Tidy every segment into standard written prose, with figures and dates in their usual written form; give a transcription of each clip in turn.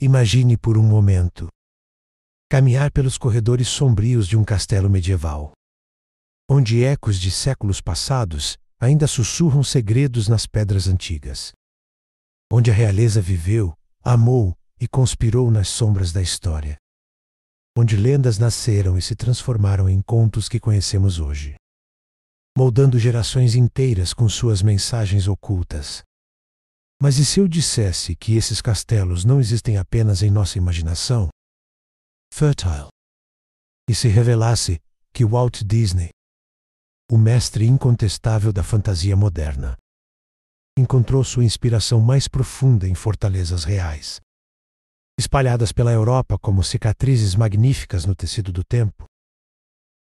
Imagine por um momento caminhar pelos corredores sombrios de um castelo medieval, onde ecos de séculos passados ainda sussurram segredos nas pedras antigas, onde a realeza viveu, amou e conspirou nas sombras da história, onde lendas nasceram e se transformaram em contos que conhecemos hoje, moldando gerações inteiras com suas mensagens ocultas. Mas e se eu dissesse que esses castelos não existem apenas em nossa imaginação fértil? E se revelasse que Walt Disney, o mestre incontestável da fantasia moderna, encontrou sua inspiração mais profunda em fortalezas reais, espalhadas pela Europa como cicatrizes magníficas no tecido do tempo,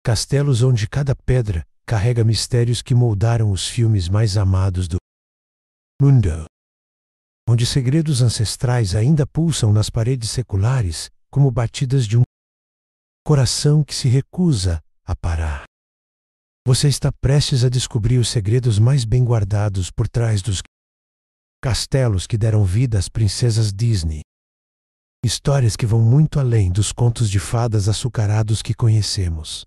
castelos onde cada pedra carrega mistérios que moldaram os filmes mais amados do mundo, onde segredos ancestrais ainda pulsam nas paredes seculares como batidas de um coração que se recusa a parar. Você está prestes a descobrir os segredos mais bem guardados por trás dos castelos que deram vida às princesas Disney. Histórias que vão muito além dos contos de fadas açucarados que conhecemos.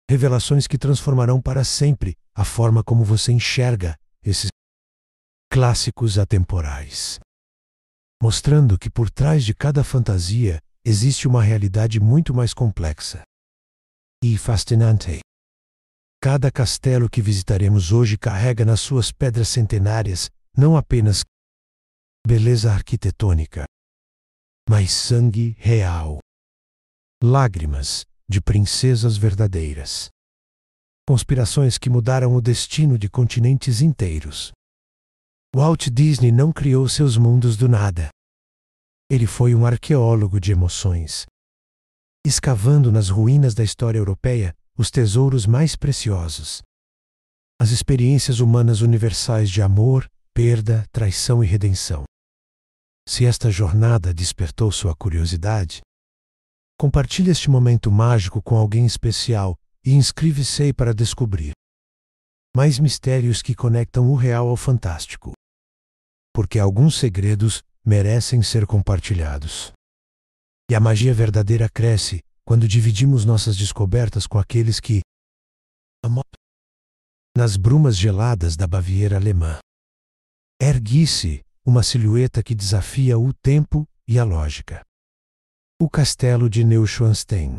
Revelações que transformarão para sempre a forma como você enxerga esses clássicos atemporais, mostrando que por trás de cada fantasia existe uma realidade muito mais complexa e fascinante. Cada castelo que visitaremos hoje carrega nas suas pedras centenárias não apenas beleza arquitetônica, mas sangue real, lágrimas de princesas verdadeiras, conspirações que mudaram o destino de continentes inteiros. Walt Disney não criou seus mundos do nada. Ele foi um arqueólogo de emoções, escavando nas ruínas da história europeia os tesouros mais preciosos, as experiências humanas universais de amor, perda, traição e redenção. Se esta jornada despertou sua curiosidade, compartilhe este momento mágico com alguém especial e inscreva-se para descobrir mais mistérios que conectam o real ao fantástico, porque alguns segredos merecem ser compartilhados. E a magia verdadeira cresce quando dividimos nossas descobertas com aqueles que amam. Nas brumas geladas da Baviera alemã, ergue-se uma silhueta que desafia o tempo e a lógica. O castelo de Neuschwanstein,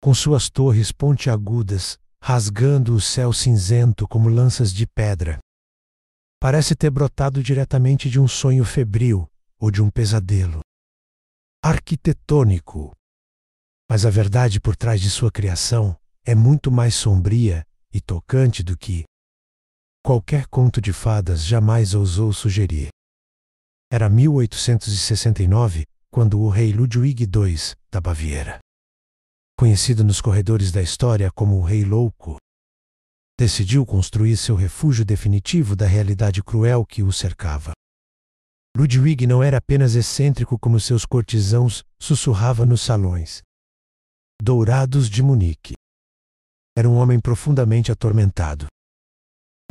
com suas torres pontiagudas, rasgando o céu cinzento como lanças de pedra, parece ter brotado diretamente de um sonho febril ou de um pesadelo arquitetônico. Mas a verdade por trás de sua criação é muito mais sombria e tocante do que qualquer conto de fadas jamais ousou sugerir. Era 1869, quando o rei Ludwig II da Baviera, conhecido nos corredores da história como o Rei Louco, decidiu construir seu refúgio definitivo da realidade cruel que o cercava. Ludwig não era apenas excêntrico como seus cortesãos sussurrava nos salões dourados de Munique. Era um homem profundamente atormentado,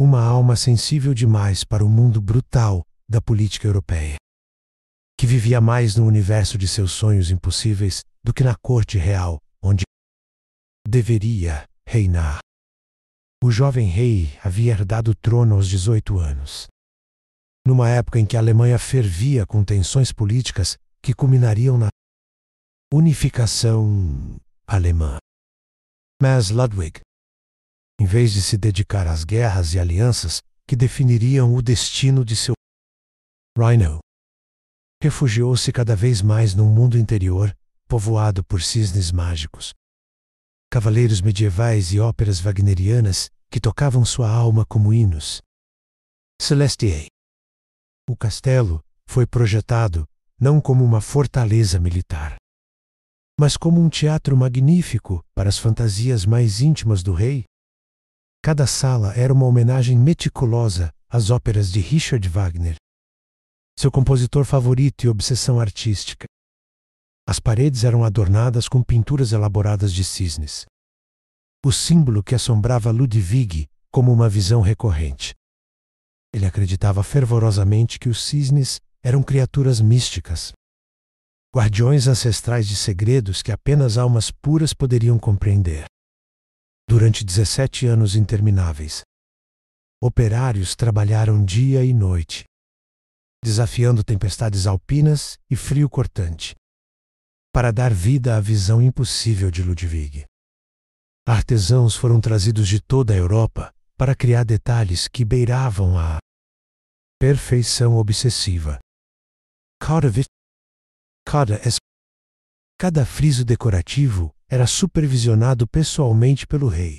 uma alma sensível demais para o mundo brutal da política europeia, que vivia mais no universo de seus sonhos impossíveis do que na corte real, onde deveria reinar. O jovem rei havia herdado o trono aos 18 anos, numa época em que a Alemanha fervia com tensões políticas que culminariam na unificação alemã. Mas Ludwig, em vez de se dedicar às guerras e alianças que definiriam o destino de seu reino, refugiou-se cada vez mais num mundo interior povoado por cisnes mágicos, cavaleiros medievais e óperas wagnerianas que tocavam sua alma como hinos. Celestia. O castelo foi projetado não como uma fortaleza militar, mas como um teatro magnífico para as fantasias mais íntimas do rei. Cada sala era uma homenagem meticulosa às óperas de Richard Wagner, seu compositor favorito e obsessão artística. As paredes eram adornadas com pinturas elaboradas de cisnes, o símbolo que assombrava Ludwig como uma visão recorrente. Ele acreditava fervorosamente que os cisnes eram criaturas místicas, guardiões ancestrais de segredos que apenas almas puras poderiam compreender. Durante 17 anos intermináveis, operários trabalharam dia e noite, desafiando tempestades alpinas e frio cortante, para dar vida à visão impossível de Ludwig. Artesãos foram trazidos de toda a Europa para criar detalhes que beiravam a perfeição obsessiva. Cada friso decorativo era supervisionado pessoalmente pelo rei,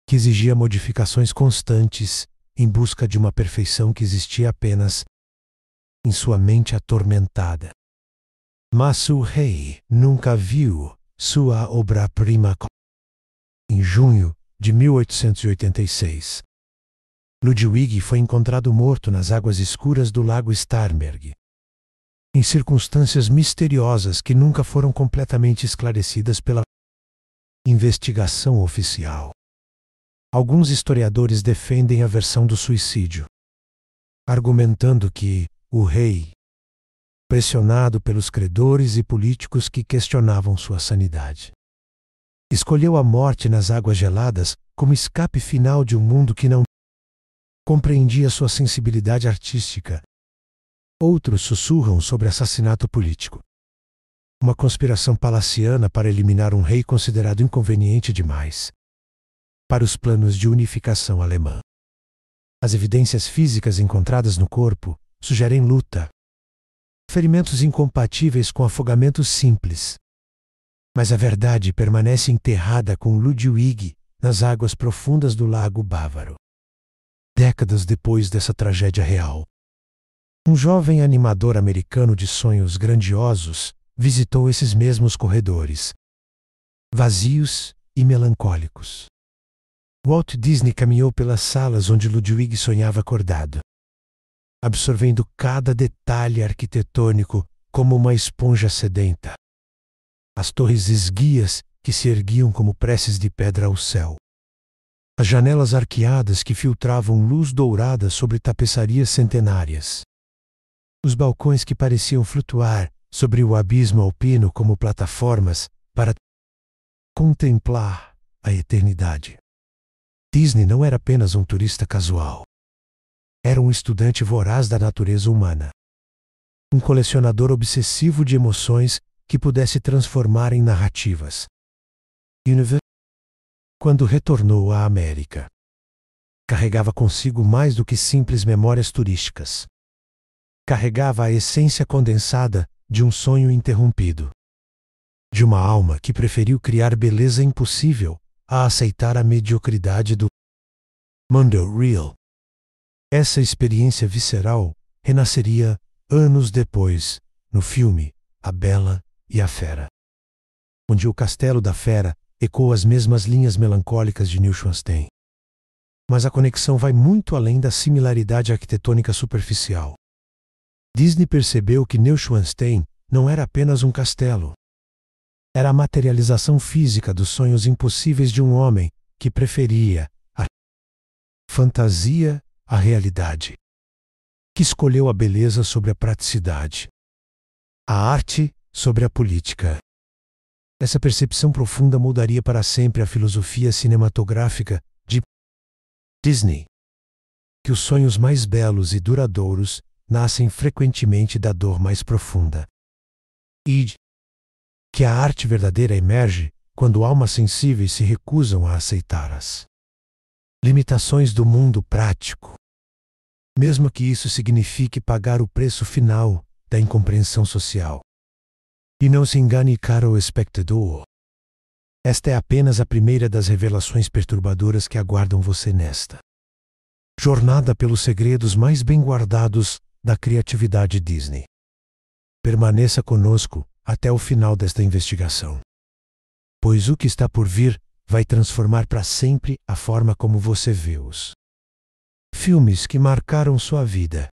que exigia modificações constantes em busca de uma perfeição que existia apenas em sua mente atormentada. Mas o rei nunca viu sua obra-prima. Em junho de 1886, Ludwig foi encontrado morto nas águas escuras do lago Starnberg, em circunstâncias misteriosas que nunca foram completamente esclarecidas pela investigação oficial. Alguns historiadores defendem a versão do suicídio, argumentando que o rei, pressionado pelos credores e políticos que questionavam sua sanidade, escolheu a morte nas águas geladas como escape final de um mundo que não compreendia sua sensibilidade artística. Outros sussurram sobre assassinato político, uma conspiração palaciana para eliminar um rei considerado inconveniente demais para os planos de unificação alemã. As evidências físicas encontradas no corpo sugerem luta, ferimentos incompatíveis com afogamentos simples. Mas a verdade permanece enterrada com Ludwig nas águas profundas do Lago Bávaro. Décadas depois dessa tragédia real, um jovem animador americano de sonhos grandiosos visitou esses mesmos corredores, vazios e melancólicos. Walt Disney caminhou pelas salas onde Ludwig sonhava acordado, absorvendo cada detalhe arquitetônico como uma esponja sedenta. As torres esguias que se erguiam como preces de pedra ao céu. As janelas arqueadas que filtravam luz dourada sobre tapeçarias centenárias. Os balcões que pareciam flutuar sobre o abismo alpino como plataformas para contemplar a eternidade. Disney não era apenas um turista casual. Era um estudante voraz da natureza humana. Um colecionador obsessivo de emoções que pudesse transformar em narrativas. Quando retornou à América, carregava consigo mais do que simples memórias turísticas. Carregava a essência condensada de um sonho interrompido. De uma alma que preferiu criar beleza impossível a aceitar a mediocridade do mundo real. Essa experiência visceral renasceria anos depois, no filme A Bela e a Fera, onde o Castelo da Fera ecoa as mesmas linhas melancólicas de Neuschwanstein. Mas a conexão vai muito além da similaridade arquitetônica superficial. Disney percebeu que Neuschwanstein não era apenas um castelo. Era a materialização física dos sonhos impossíveis de um homem que preferia a fantasia à realidade, que escolheu a beleza sobre a praticidade, a arte sobre a política. Essa percepção profunda mudaria para sempre a filosofia cinematográfica de Disney, que os sonhos mais belos e duradouros nascem frequentemente da dor mais profunda, e que a arte verdadeira emerge quando almas sensíveis se recusam a aceitar as limitações do mundo prático, mesmo que isso signifique pagar o preço final da incompreensão social. E não se engane, caro espectador. Esta é apenas a primeira das revelações perturbadoras que aguardam você nesta jornada pelos segredos mais bem guardados da criatividade Disney. Permaneça conosco até o final desta investigação, pois o que está por vir vai transformar para sempre a forma como você vê os filmes que marcaram sua vida,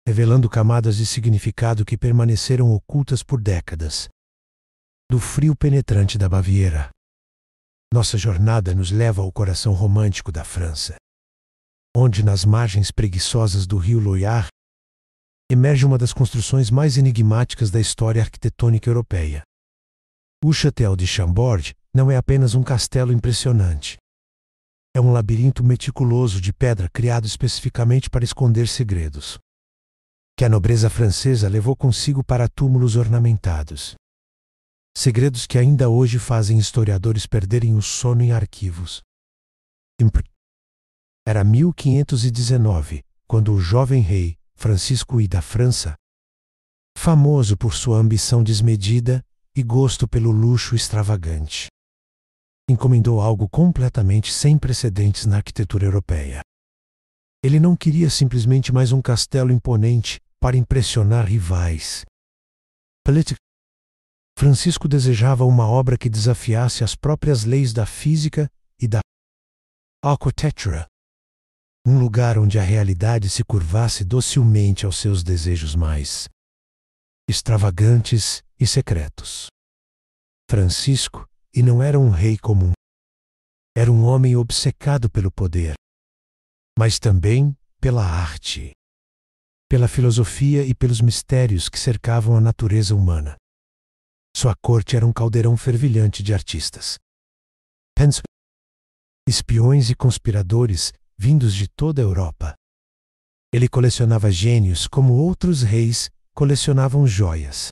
revelando camadas de significado que permaneceram ocultas por décadas. Do frio penetrante da Baviera, nossa jornada nos leva ao coração romântico da França, onde nas margens preguiçosas do rio Loire emerge uma das construções mais enigmáticas da história arquitetônica europeia. O Château de Chambord não é apenas um castelo impressionante. É um labirinto meticuloso de pedra criado especificamente para esconder segredos que a nobreza francesa levou consigo para túmulos ornamentados. Segredos que ainda hoje fazem historiadores perderem o sono em arquivos. Era 1519, quando o jovem rei Francisco I da França, famoso por sua ambição desmedida e gosto pelo luxo extravagante, encomendou algo completamente sem precedentes na arquitetura europeia. Ele não queria simplesmente mais um castelo imponente para impressionar rivais. Francisco desejava uma obra que desafiasse as próprias leis da física e da arquitetura. Um lugar onde a realidade se curvasse docilmente aos seus desejos mais extravagantes e secretos. Francisco, e não era um rei comum, era um homem obcecado pelo poder, mas também pela arte, pela filosofia e pelos mistérios que cercavam a natureza humana. Sua corte era um caldeirão fervilhante de artistas, espiões e conspiradores vindos de toda a Europa. Ele colecionava gênios como outros reis colecionavam joias,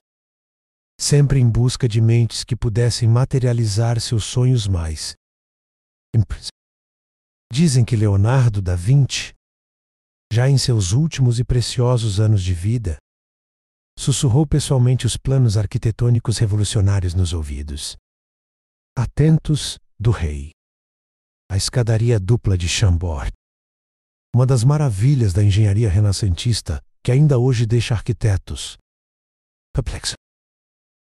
sempre em busca de mentes que pudessem materializar seus sonhos mais. Dizem que Leonardo da Vinci, já em seus últimos e preciosos anos de vida, sussurrou pessoalmente os planos arquitetônicos revolucionários nos ouvidos atentos do rei. A escadaria dupla de Chambord, uma das maravilhas da engenharia renascentista que ainda hoje deixa arquitetos perplexos.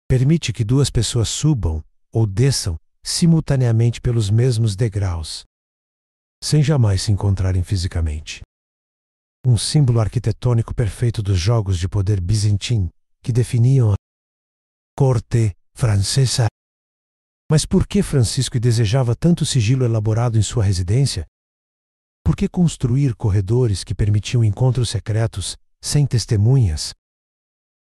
Permite que duas pessoas subam ou desçam simultaneamente pelos mesmos degraus, sem jamais se encontrarem fisicamente. Um símbolo arquitetônico perfeito dos jogos de poder bizantino que definiam a corte francesa. Mas por que Francisco desejava tanto sigilo elaborado em sua residência? Por que construir corredores que permitiam encontros secretos sem testemunhas?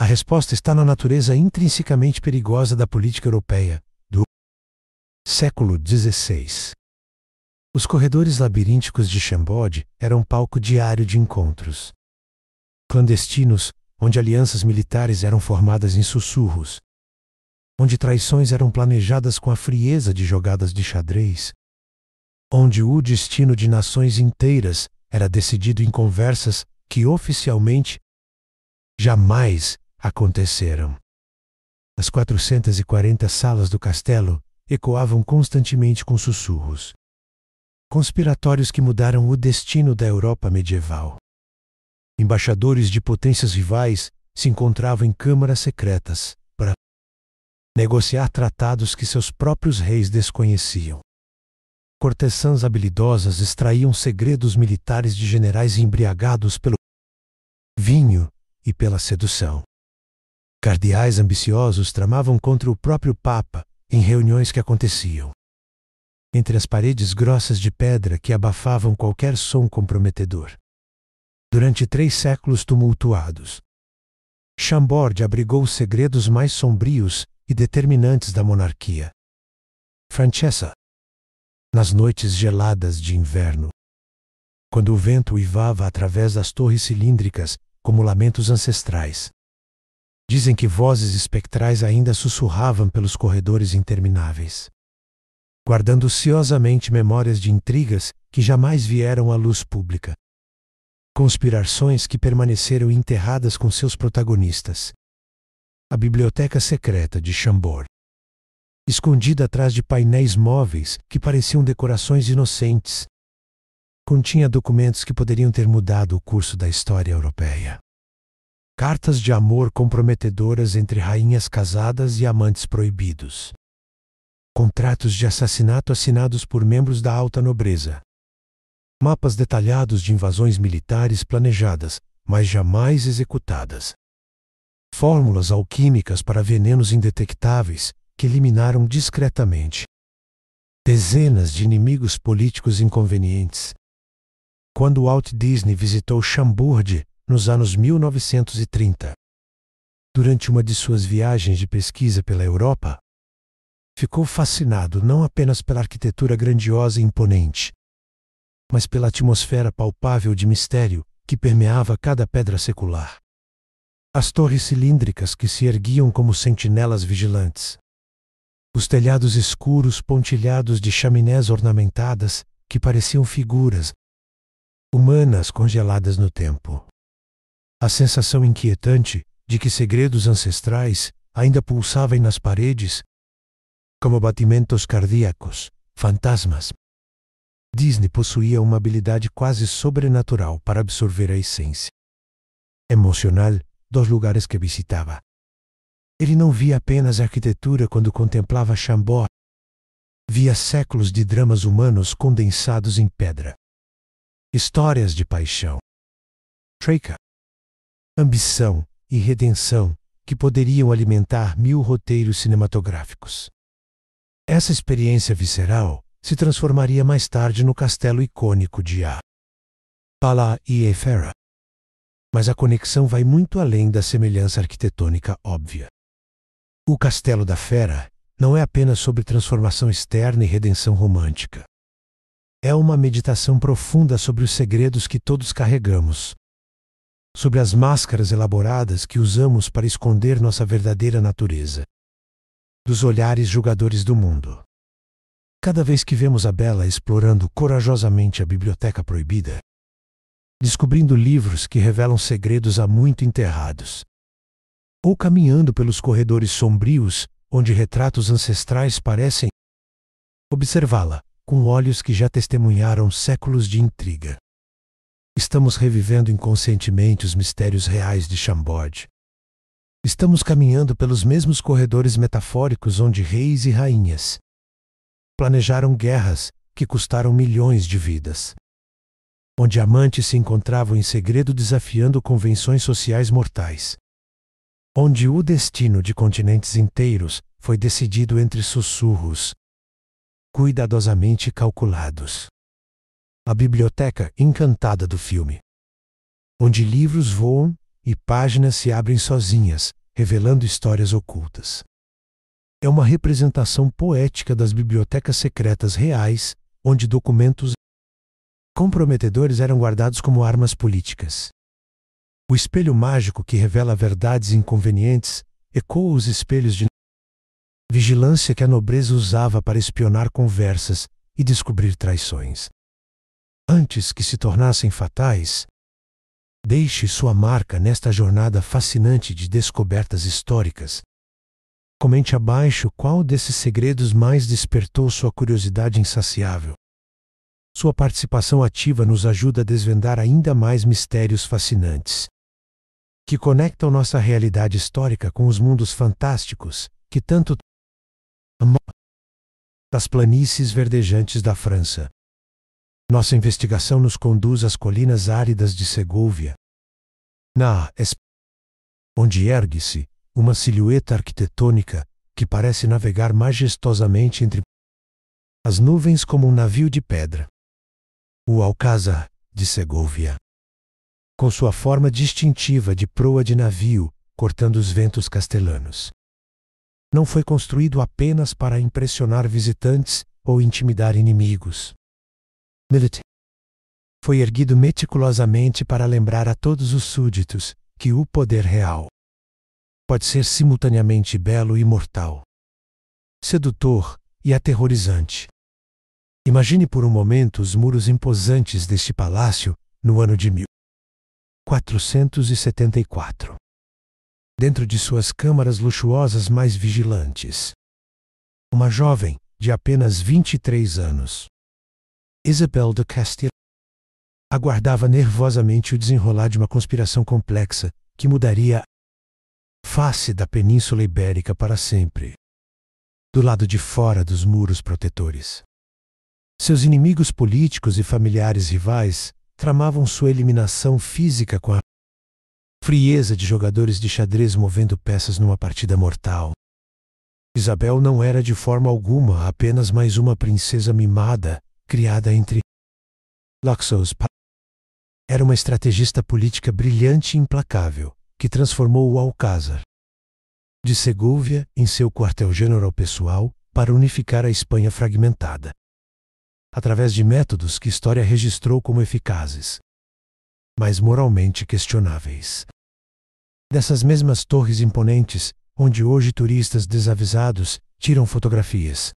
A resposta está na natureza intrinsecamente perigosa da política europeia do século XVI. Os corredores labirínticos de Chambord eram palco diário de encontros clandestinos, onde alianças militares eram formadas em sussurros, onde traições eram planejadas com a frieza de jogadas de xadrez, onde o destino de nações inteiras era decidido em conversas que oficialmente jamais aconteceram. As 440 salas do castelo ecoavam constantemente com sussurros conspiratórios que mudaram o destino da Europa medieval. Embaixadores de potências rivais se encontravam em câmaras secretas para negociar tratados que seus próprios reis desconheciam. Cortesãs habilidosas extraíam segredos militares de generais embriagados pelo vinho e pela sedução. Cardeais ambiciosos tramavam contra o próprio Papa em reuniões que aconteciam entre as paredes grossas de pedra que abafavam qualquer som comprometedor. Durante 3 séculos tumultuados, Chambord abrigou os segredos mais sombrios e determinantes da monarquia francesa. Nas noites geladas de inverno, quando o vento uivava através das torres cilíndricas como lamentos ancestrais, dizem que vozes espectrais ainda sussurravam pelos corredores intermináveis, guardando ociosamente memórias de intrigas que jamais vieram à luz pública. Conspirações que permaneceram enterradas com seus protagonistas. A biblioteca secreta de Chambord, escondida atrás de painéis móveis que pareciam decorações inocentes, continha documentos que poderiam ter mudado o curso da história europeia. Cartas de amor comprometedoras entre rainhas casadas e amantes proibidos. Contratos de assassinato assinados por membros da alta nobreza. Mapas detalhados de invasões militares planejadas, mas jamais executadas. Fórmulas alquímicas para venenos indetectáveis que eliminaram discretamente dezenas de inimigos políticos inconvenientes. Quando Walt Disney visitou Chambord nos anos 1930. Durante uma de suas viagens de pesquisa pela Europa, ficou fascinado não apenas pela arquitetura grandiosa e imponente, mas pela atmosfera palpável de mistério que permeava cada pedra secular. As torres cilíndricas que se erguiam como sentinelas vigilantes. Os telhados escuros pontilhados de chaminés ornamentadas que pareciam figuras humanas congeladas no tempo. A sensação inquietante de que segredos ancestrais ainda pulsavam nas paredes, como batimentos cardíacos, fantasmas. Disney possuía uma habilidade quase sobrenatural para absorver a essência emocional dos lugares que visitava. Ele não via apenas arquitetura quando contemplava Chambord. Via séculos de dramas humanos condensados em pedra. Histórias de paixão, troika, ambição e redenção que poderiam alimentar 1000 roteiros cinematográficos. Essa experiência visceral se transformaria mais tarde no castelo icônico de Palais Eiffel. Mas a conexão vai muito além da semelhança arquitetônica óbvia. O Castelo da Fera não é apenas sobre transformação externa e redenção romântica. É uma meditação profunda sobre os segredos que todos carregamos, sobre as máscaras elaboradas que usamos para esconder nossa verdadeira natureza, dos olhares julgadores do mundo. Cada vez que vemos a Bella explorando corajosamente a biblioteca proibida, descobrindo livros que revelam segredos há muito enterrados, ou caminhando pelos corredores sombrios onde retratos ancestrais parecem observá-la com olhos que já testemunharam séculos de intriga. Estamos revivendo inconscientemente os mistérios reais de Chambord. Estamos caminhando pelos mesmos corredores metafóricos onde reis e rainhas planejaram guerras que custaram milhões de vidas. Onde amantes se encontravam em segredo desafiando convenções sociais mortais. Onde o destino de continentes inteiros foi decidido entre sussurros cuidadosamente calculados. A biblioteca encantada do filme. Onde livros voam e páginas se abrem sozinhas, revelando histórias ocultas. É uma representação poética das bibliotecas secretas reais, onde documentos comprometedores eram guardados como armas políticas. O espelho mágico que revela verdades inconvenientes ecoa os espelhos de vigilância que a nobreza usava para espionar conversas e descobrir traições. Antes que se tornassem fatais, deixe sua marca nesta jornada fascinante de descobertas históricas. Comente abaixo qual desses segredos mais despertou sua curiosidade insaciável. Sua participação ativa nos ajuda a desvendar ainda mais mistérios fascinantes, que conectam nossa realidade histórica com os mundos fantásticos que tanto amamos. Das planícies verdejantes da França. Nossa investigação nos conduz às colinas áridas de Segóvia, onde ergue-se uma silhueta arquitetônica que parece navegar majestosamente entre as nuvens como um navio de pedra. O Alcázar de Segóvia, com sua forma distintiva de proa de navio cortando os ventos castelhanos, não foi construído apenas para impressionar visitantes ou intimidar inimigos. Foi erguido meticulosamente para lembrar a todos os súditos que o poder real pode ser simultaneamente belo e mortal, sedutor e aterrorizante. Imagine por um momento os muros imposantes deste palácio no ano de 1474. Dentro de suas câmaras luxuosas mais vigilantes, uma jovem de apenas 23 anos, Isabel de Castile, aguardava nervosamente o desenrolar de uma conspiração complexa que mudaria a face da Península Ibérica para sempre. Do lado de fora dos muros protetores, seus inimigos políticos e familiares rivais tramavam sua eliminação física com a frieza de jogadores de xadrez movendo peças numa partida mortal. Isabel não era de forma alguma apenas mais uma princesa mimada criada entre Luxus. Era uma estrategista política brilhante e implacável, que transformou o Alcázar de Segóvia em seu quartel-general pessoal para unificar a Espanha fragmentada, através de métodos que a história registrou como eficazes, mas moralmente questionáveis. Dessas mesmas torres imponentes, onde hoje turistas desavisados tiram fotografias.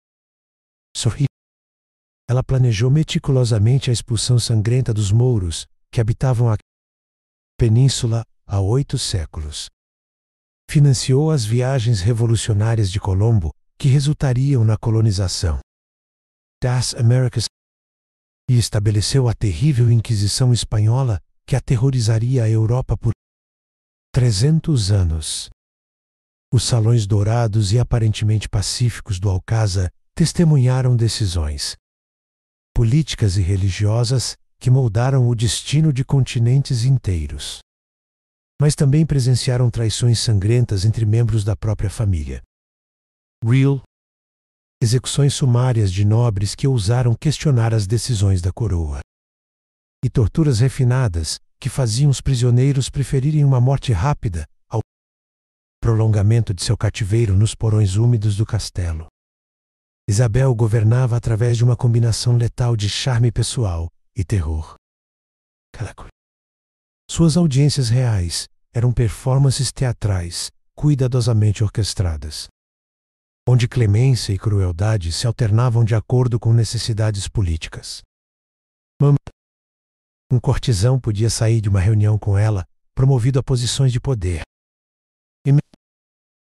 Ela planejou meticulosamente a expulsão sangrenta dos mouros que habitavam a península há 8 séculos. Financiou as viagens revolucionárias de Colombo, que resultariam na colonização das Américas, e estabeleceu a terrível Inquisição espanhola que aterrorizaria a Europa por 300 anos. Os salões dourados e aparentemente pacíficos do Alcázar testemunharam decisões políticas e religiosas que moldaram o destino de continentes inteiros. Mas também presenciaram traições sangrentas entre membros da própria família real, execuções sumárias de nobres que ousaram questionar as decisões da coroa, e torturas refinadas que faziam os prisioneiros preferirem uma morte rápida ao prolongamento de seu cativeiro nos porões úmidos do castelo. Isabel governava através de uma combinação letal de charme pessoal e terror. Suas audiências reais eram performances teatrais cuidadosamente orquestradas, onde clemência e crueldade se alternavam de acordo com necessidades políticas. Um cortesão podia sair de uma reunião com ela, promovido a posições de poder,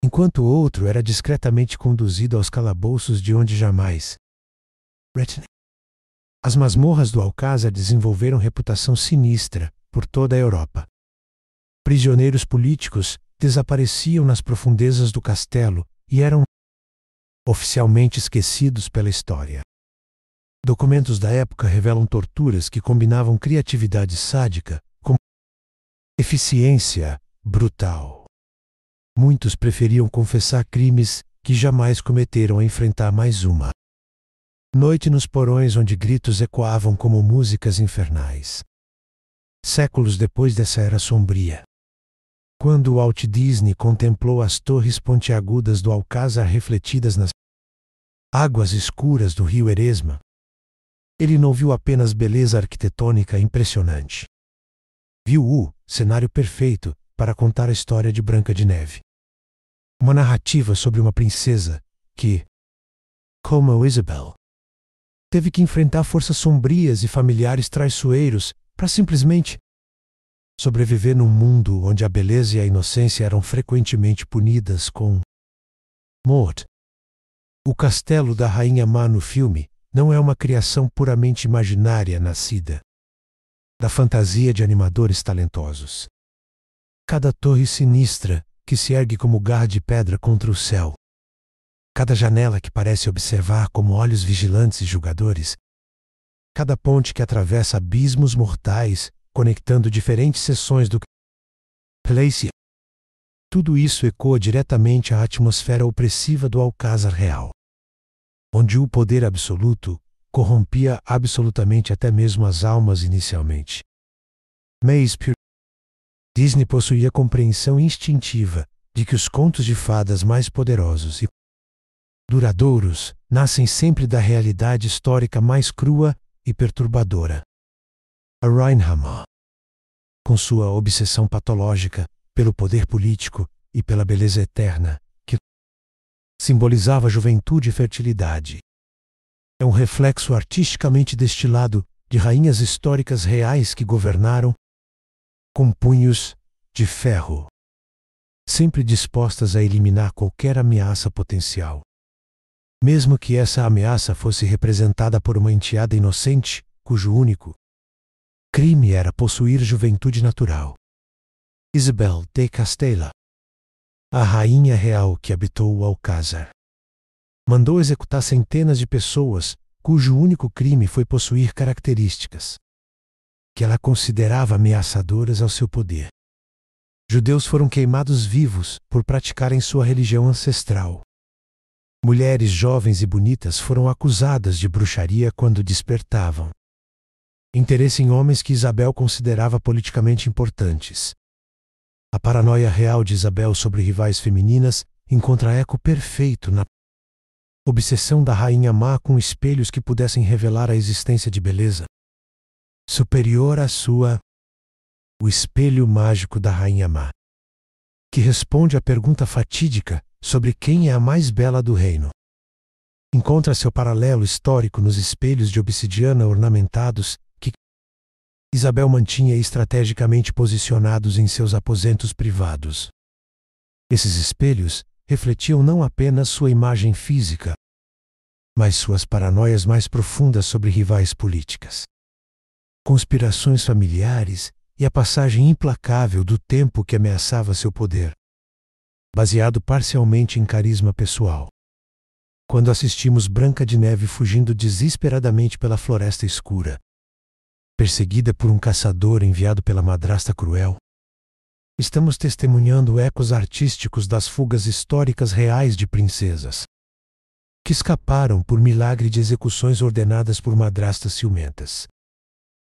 enquanto o outro era discretamente conduzido aos calabouços de onde jamais. As masmorras do Alcázar desenvolveram reputação sinistra por toda a Europa. Prisioneiros políticos desapareciam nas profundezas do castelo e eram oficialmente esquecidos pela história. Documentos da época revelam torturas que combinavam criatividade sádica com eficiência brutal. Muitos preferiam confessar crimes que jamais cometeram a enfrentar mais uma noite nos porões onde gritos ecoavam como músicas infernais. Séculos depois dessa era sombria, quando Walt Disney contemplou as torres pontiagudas do Alcázar refletidas nas águas escuras do rio Eresma, ele não viu apenas beleza arquitetônica impressionante. Viu o cenário perfeito para contar a história de Branca de Neve. Uma narrativa sobre uma princesa que, como Isabel, teve que enfrentar forças sombrias e familiares traiçoeiros para simplesmente sobreviver num mundo onde a beleza e a inocência eram frequentemente punidas com morte. O castelo da Rainha Má no filme não é uma criação puramente imaginária nascida da fantasia de animadores talentosos. Cada torre sinistra que se ergue como garra de pedra contra o céu, cada janela que parece observar como olhos vigilantes e julgadores, cada ponte que atravessa abismos mortais, conectando diferentes seções do Place, tudo isso ecoa diretamente à atmosfera opressiva do Alcázar real, onde o poder absoluto corrompia absolutamente até mesmo as almas inicialmente. Disney possuía a compreensão instintiva de que os contos de fadas mais poderosos e duradouros nascem sempre da realidade histórica mais crua e perturbadora. A Reinhammer, com sua obsessão patológica pelo poder político e pela beleza eterna, que simbolizava juventude e fertilidade, é um reflexo artisticamente destilado de rainhas históricas reais que governaram com punhos de ferro, sempre dispostas a eliminar qualquer ameaça potencial, mesmo que essa ameaça fosse representada por uma enteada inocente, cujo único crime era possuir juventude natural. Isabel de Castela, a rainha real que habitou o Alcázar, mandou executar centenas de pessoas cujo único crime foi possuir características que ela considerava ameaçadoras ao seu poder. Judeus foram queimados vivos por praticarem sua religião ancestral. Mulheres jovens e bonitas foram acusadas de bruxaria quando despertavam. Interesse em homens que Isabel considerava politicamente importantes. A paranoia real de Isabel sobre rivais femininas encontra eco perfeito na obsessão da rainha má com espelhos que pudessem revelar a existência de beleza superior à sua. O espelho mágico da rainha má, que responde à pergunta fatídica sobre quem é a mais bela do reino. Encontra seu paralelo histórico nos espelhos de obsidiana ornamentados que Isabel mantinha estrategicamente posicionados em seus aposentos privados. Esses espelhos refletiam não apenas sua imagem física, mas suas paranoias mais profundas sobre rivais políticas, conspirações familiares e a passagem implacável do tempo que ameaçava seu poder, baseado parcialmente em carisma pessoal. Quando assistimos Branca de Neve fugindo desesperadamente pela floresta escura, perseguida por um caçador enviado pela madrasta cruel, estamos testemunhando ecos artísticos das fugas históricas reais de princesas, que escaparam por milagre de execuções ordenadas por madrastas ciumentas,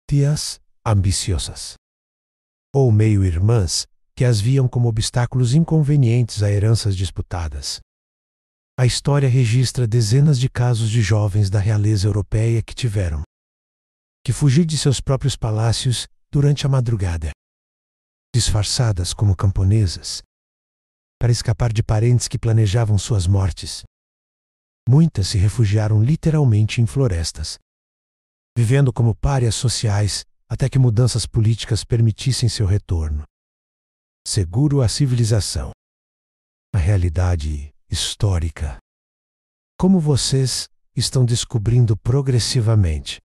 tias ambiciosas, ou meio-irmãs que as viam como obstáculos inconvenientes a heranças disputadas. A história registra dezenas de casos de jovens da realeza europeia que tiveram que fugir de seus próprios palácios durante a madrugada, disfarçadas como camponesas, para escapar de parentes que planejavam suas mortes. Muitas se refugiaram literalmente em florestas, vivendo como párias sociais até que mudanças políticas permitissem seu retorno seguro à civilização. A realidade histórica, como vocês estão descobrindo progressivamente,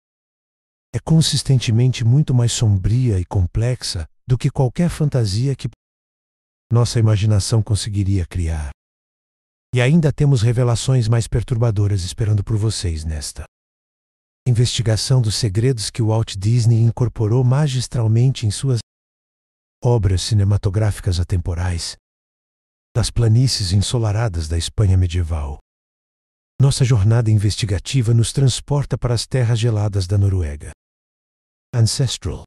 é consistentemente muito mais sombria e complexa do que qualquer fantasia que nossa imaginação conseguiria criar. E ainda temos revelações mais perturbadoras esperando por vocês nesta investigação dos segredos que o Walt Disney incorporou magistralmente em suas obras cinematográficas atemporais, das planícies ensolaradas da Espanha medieval. Nossa jornada investigativa nos transporta para as terras geladas da Noruega Ancestral,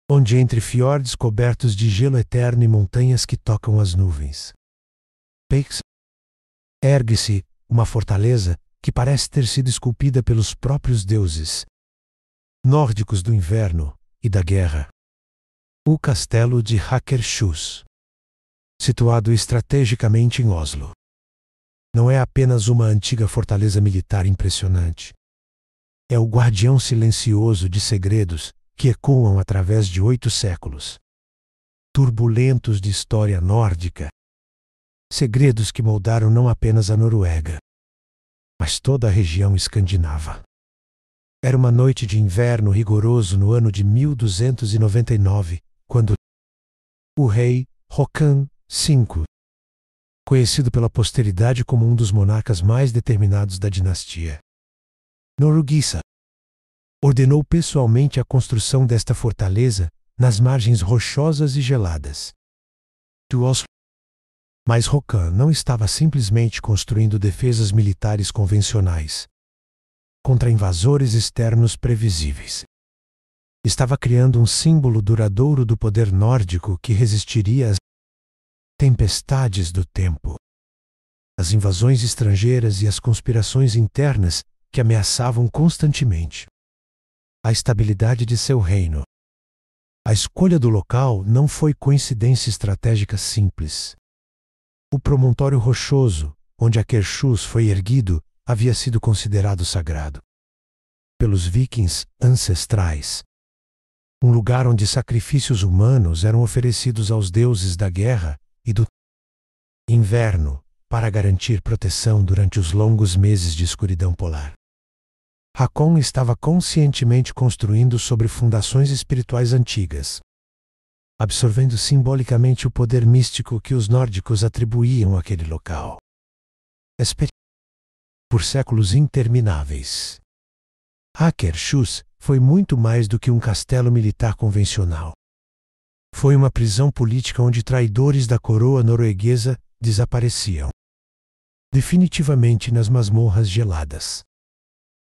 onde entre fiordes cobertos de gelo eterno e montanhas que tocam as nuvens, Peaks, ergue-se uma fortaleza que parece ter sido esculpida pelos próprios deuses nórdicos do inverno e da guerra. O castelo de Akershus, situado estrategicamente em Oslo, não é apenas uma antiga fortaleza militar impressionante. É o guardião silencioso de segredos que ecoam através de 8 séculos turbulentos de história nórdica. Segredos que moldaram não apenas a Noruega, mas toda a região escandinava. Era uma noite de inverno rigoroso no ano de 1299, quando o rei Håkon V, conhecido pela posteridade como um dos monarcas mais determinados da dinastia norueguesa, ordenou pessoalmente a construção desta fortaleza nas margens rochosas e geladas do Oslo. Mas Håkon não estava simplesmente construindo defesas militares convencionais contra invasores externos previsíveis. Estava criando um símbolo duradouro do poder nórdico que resistiria às tempestades do tempo, às invasões estrangeiras e às conspirações internas que ameaçavam constantemente a estabilidade de seu reino. A escolha do local não foi coincidência estratégica simples. O promontório rochoso, onde Akershus foi erguido, havia sido considerado sagrado pelos vikings ancestrais. Um lugar onde sacrifícios humanos eram oferecidos aos deuses da guerra e do inverno para garantir proteção durante os longos meses de escuridão polar. Håkon estava conscientemente construindo sobre fundações espirituais antigas, absorvendo simbolicamente o poder místico que os nórdicos atribuíam àquele local. Por séculos intermináveis, Akershus foi muito mais do que um castelo militar convencional. Foi uma prisão política onde traidores da coroa norueguesa desapareciam definitivamente nas masmorras geladas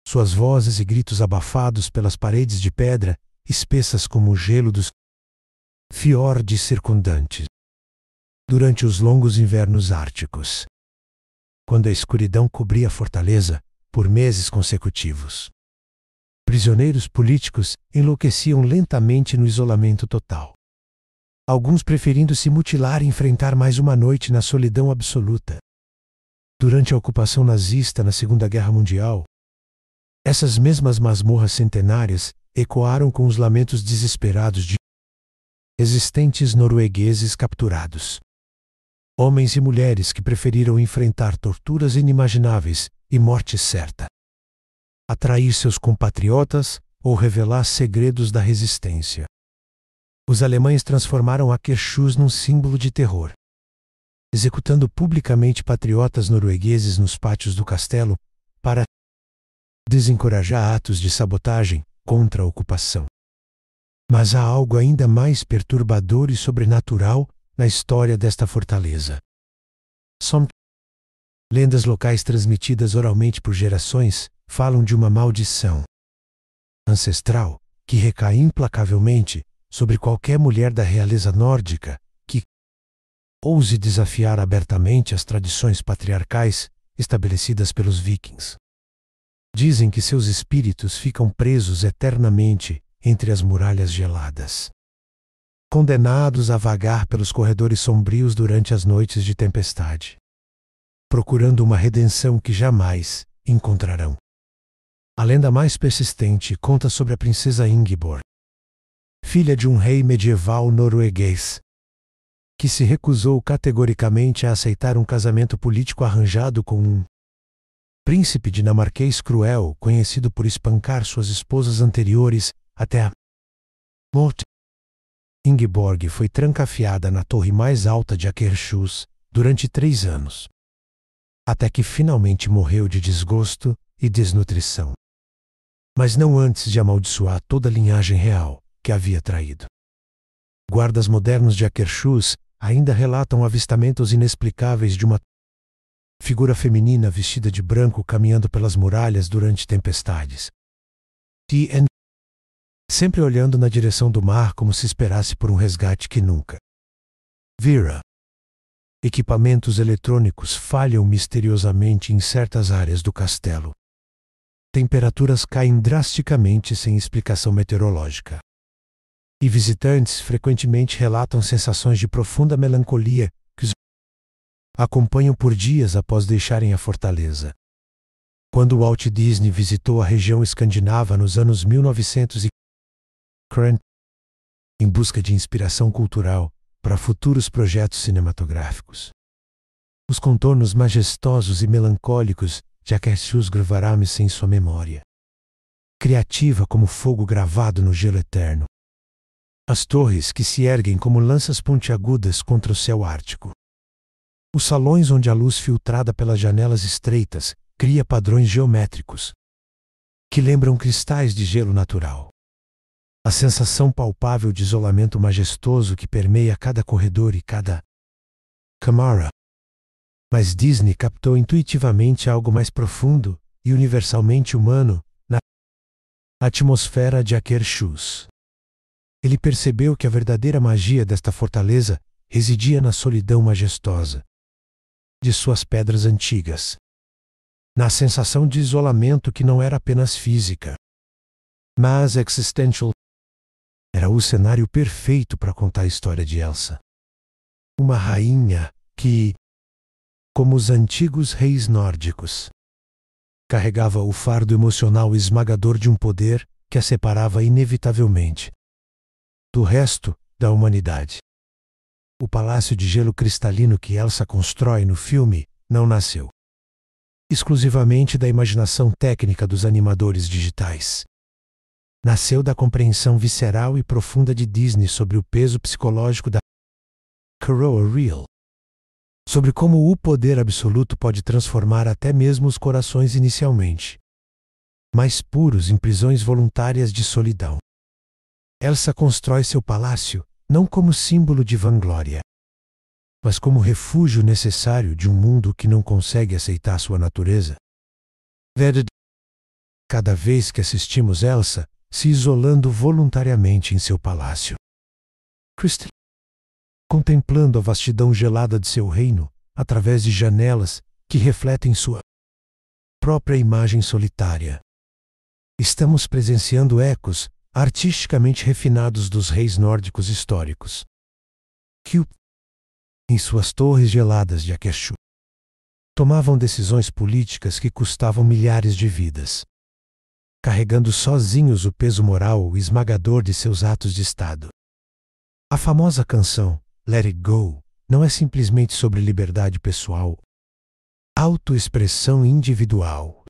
suas vozes e gritos abafados pelas paredes de pedra, espessas como o gelo dos fiordes circundantes. Durante os longos invernos árticos, quando a escuridão cobria a fortaleza por meses consecutivos, prisioneiros políticos enlouqueciam lentamente no isolamento total. Alguns preferindo se mutilar e enfrentar mais uma noite na solidão absoluta. Durante a ocupação nazista na Segunda Guerra Mundial, essas mesmas masmorras centenárias ecoaram com os lamentos desesperados de resistentes noruegueses capturados. Homens e mulheres que preferiram enfrentar torturas inimagináveis e morte certa, atrair seus compatriotas ou revelar segredos da resistência. Os alemães transformaram Akershus num símbolo de terror, executando publicamente patriotas noruegueses nos pátios do castelo para desencorajar atos de sabotagem contra a ocupação. Mas há algo ainda mais perturbador e sobrenatural na história desta fortaleza. São lendas locais transmitidas oralmente por gerações falam de uma maldição ancestral que recai implacavelmente sobre qualquer mulher da realeza nórdica que ouse desafiar abertamente as tradições patriarcais estabelecidas pelos vikings. Dizem que seus espíritos ficam presos eternamente entre as muralhas geladas, condenados a vagar pelos corredores sombrios durante as noites de tempestade, procurando uma redenção que jamais encontrarão. A lenda mais persistente conta sobre a princesa Ingeborg, filha de um rei medieval norueguês, que se recusou categoricamente a aceitar um casamento político arranjado com um príncipe dinamarquês cruel, conhecido por espancar suas esposas anteriores até a morte. Ingeborg foi trancafiada na torre mais alta de Akershus durante 3 anos, até que finalmente morreu de desgosto e desnutrição. Mas não antes de amaldiçoar toda a linhagem real que havia traído. Guardas modernos de Akershus ainda relatam avistamentos inexplicáveis de uma figura feminina vestida de branco caminhando pelas muralhas durante tempestades. T.N. sempre olhando na direção do mar como se esperasse por um resgate que nunca vira. Equipamentos eletrônicos falham misteriosamente em certas áreas do castelo. Temperaturas caem drasticamente sem explicação meteorológica. E visitantes frequentemente relatam sensações de profunda melancolia que os acompanham por dias após deixarem a fortaleza. Quando Walt Disney visitou a região escandinava nos anos 1940, em busca de inspiração cultural para futuros projetos cinematográficos, os contornos majestosos e melancólicos de Akershus gravaram-se em sua memória, criativa como fogo gravado no gelo eterno. As torres que se erguem como lanças pontiagudas contra o céu ártico. Os salões onde a luz filtrada pelas janelas estreitas cria padrões geométricos que lembram cristais de gelo natural. A sensação palpável de isolamento majestoso que permeia cada corredor e cada câmara. Mas Disney captou intuitivamente algo mais profundo e universalmente humano na atmosfera de Akershus. Ele percebeu que a verdadeira magia desta fortaleza residia na solidão majestosa de suas pedras antigas, na sensação de isolamento que não era apenas física, mas existential. Era o cenário perfeito para contar a história de Elsa. Uma rainha que, como os antigos reis nórdicos, carregava o fardo emocional esmagador de um poder que a separava inevitavelmente do resto da humanidade. O palácio de gelo cristalino que Elsa constrói no filme não nasceu exclusivamente da imaginação técnica dos animadores digitais. Nasceu da compreensão visceral e profunda de Disney sobre o peso psicológico da Coroa Real, sobre como o poder absoluto pode transformar até mesmo os corações inicialmente mais puros em prisões voluntárias de solidão. Elsa constrói seu palácio não como símbolo de vanglória, mas como refúgio necessário de um mundo que não consegue aceitar sua natureza. cada vez que assistimos Elsa se isolando voluntariamente em seu palácio. Christine, contemplando a vastidão gelada de seu reino, através de janelas que refletem sua própria imagem solitária. Estamos presenciando ecos artisticamente refinados dos reis nórdicos históricos, que, em suas torres geladas de Akershus, tomavam decisões políticas que custavam milhares de vidas, carregando sozinhos o peso moral esmagador de seus atos de Estado. A famosa canção Let It Go não é simplesmente sobre liberdade pessoal, autoexpressão individual.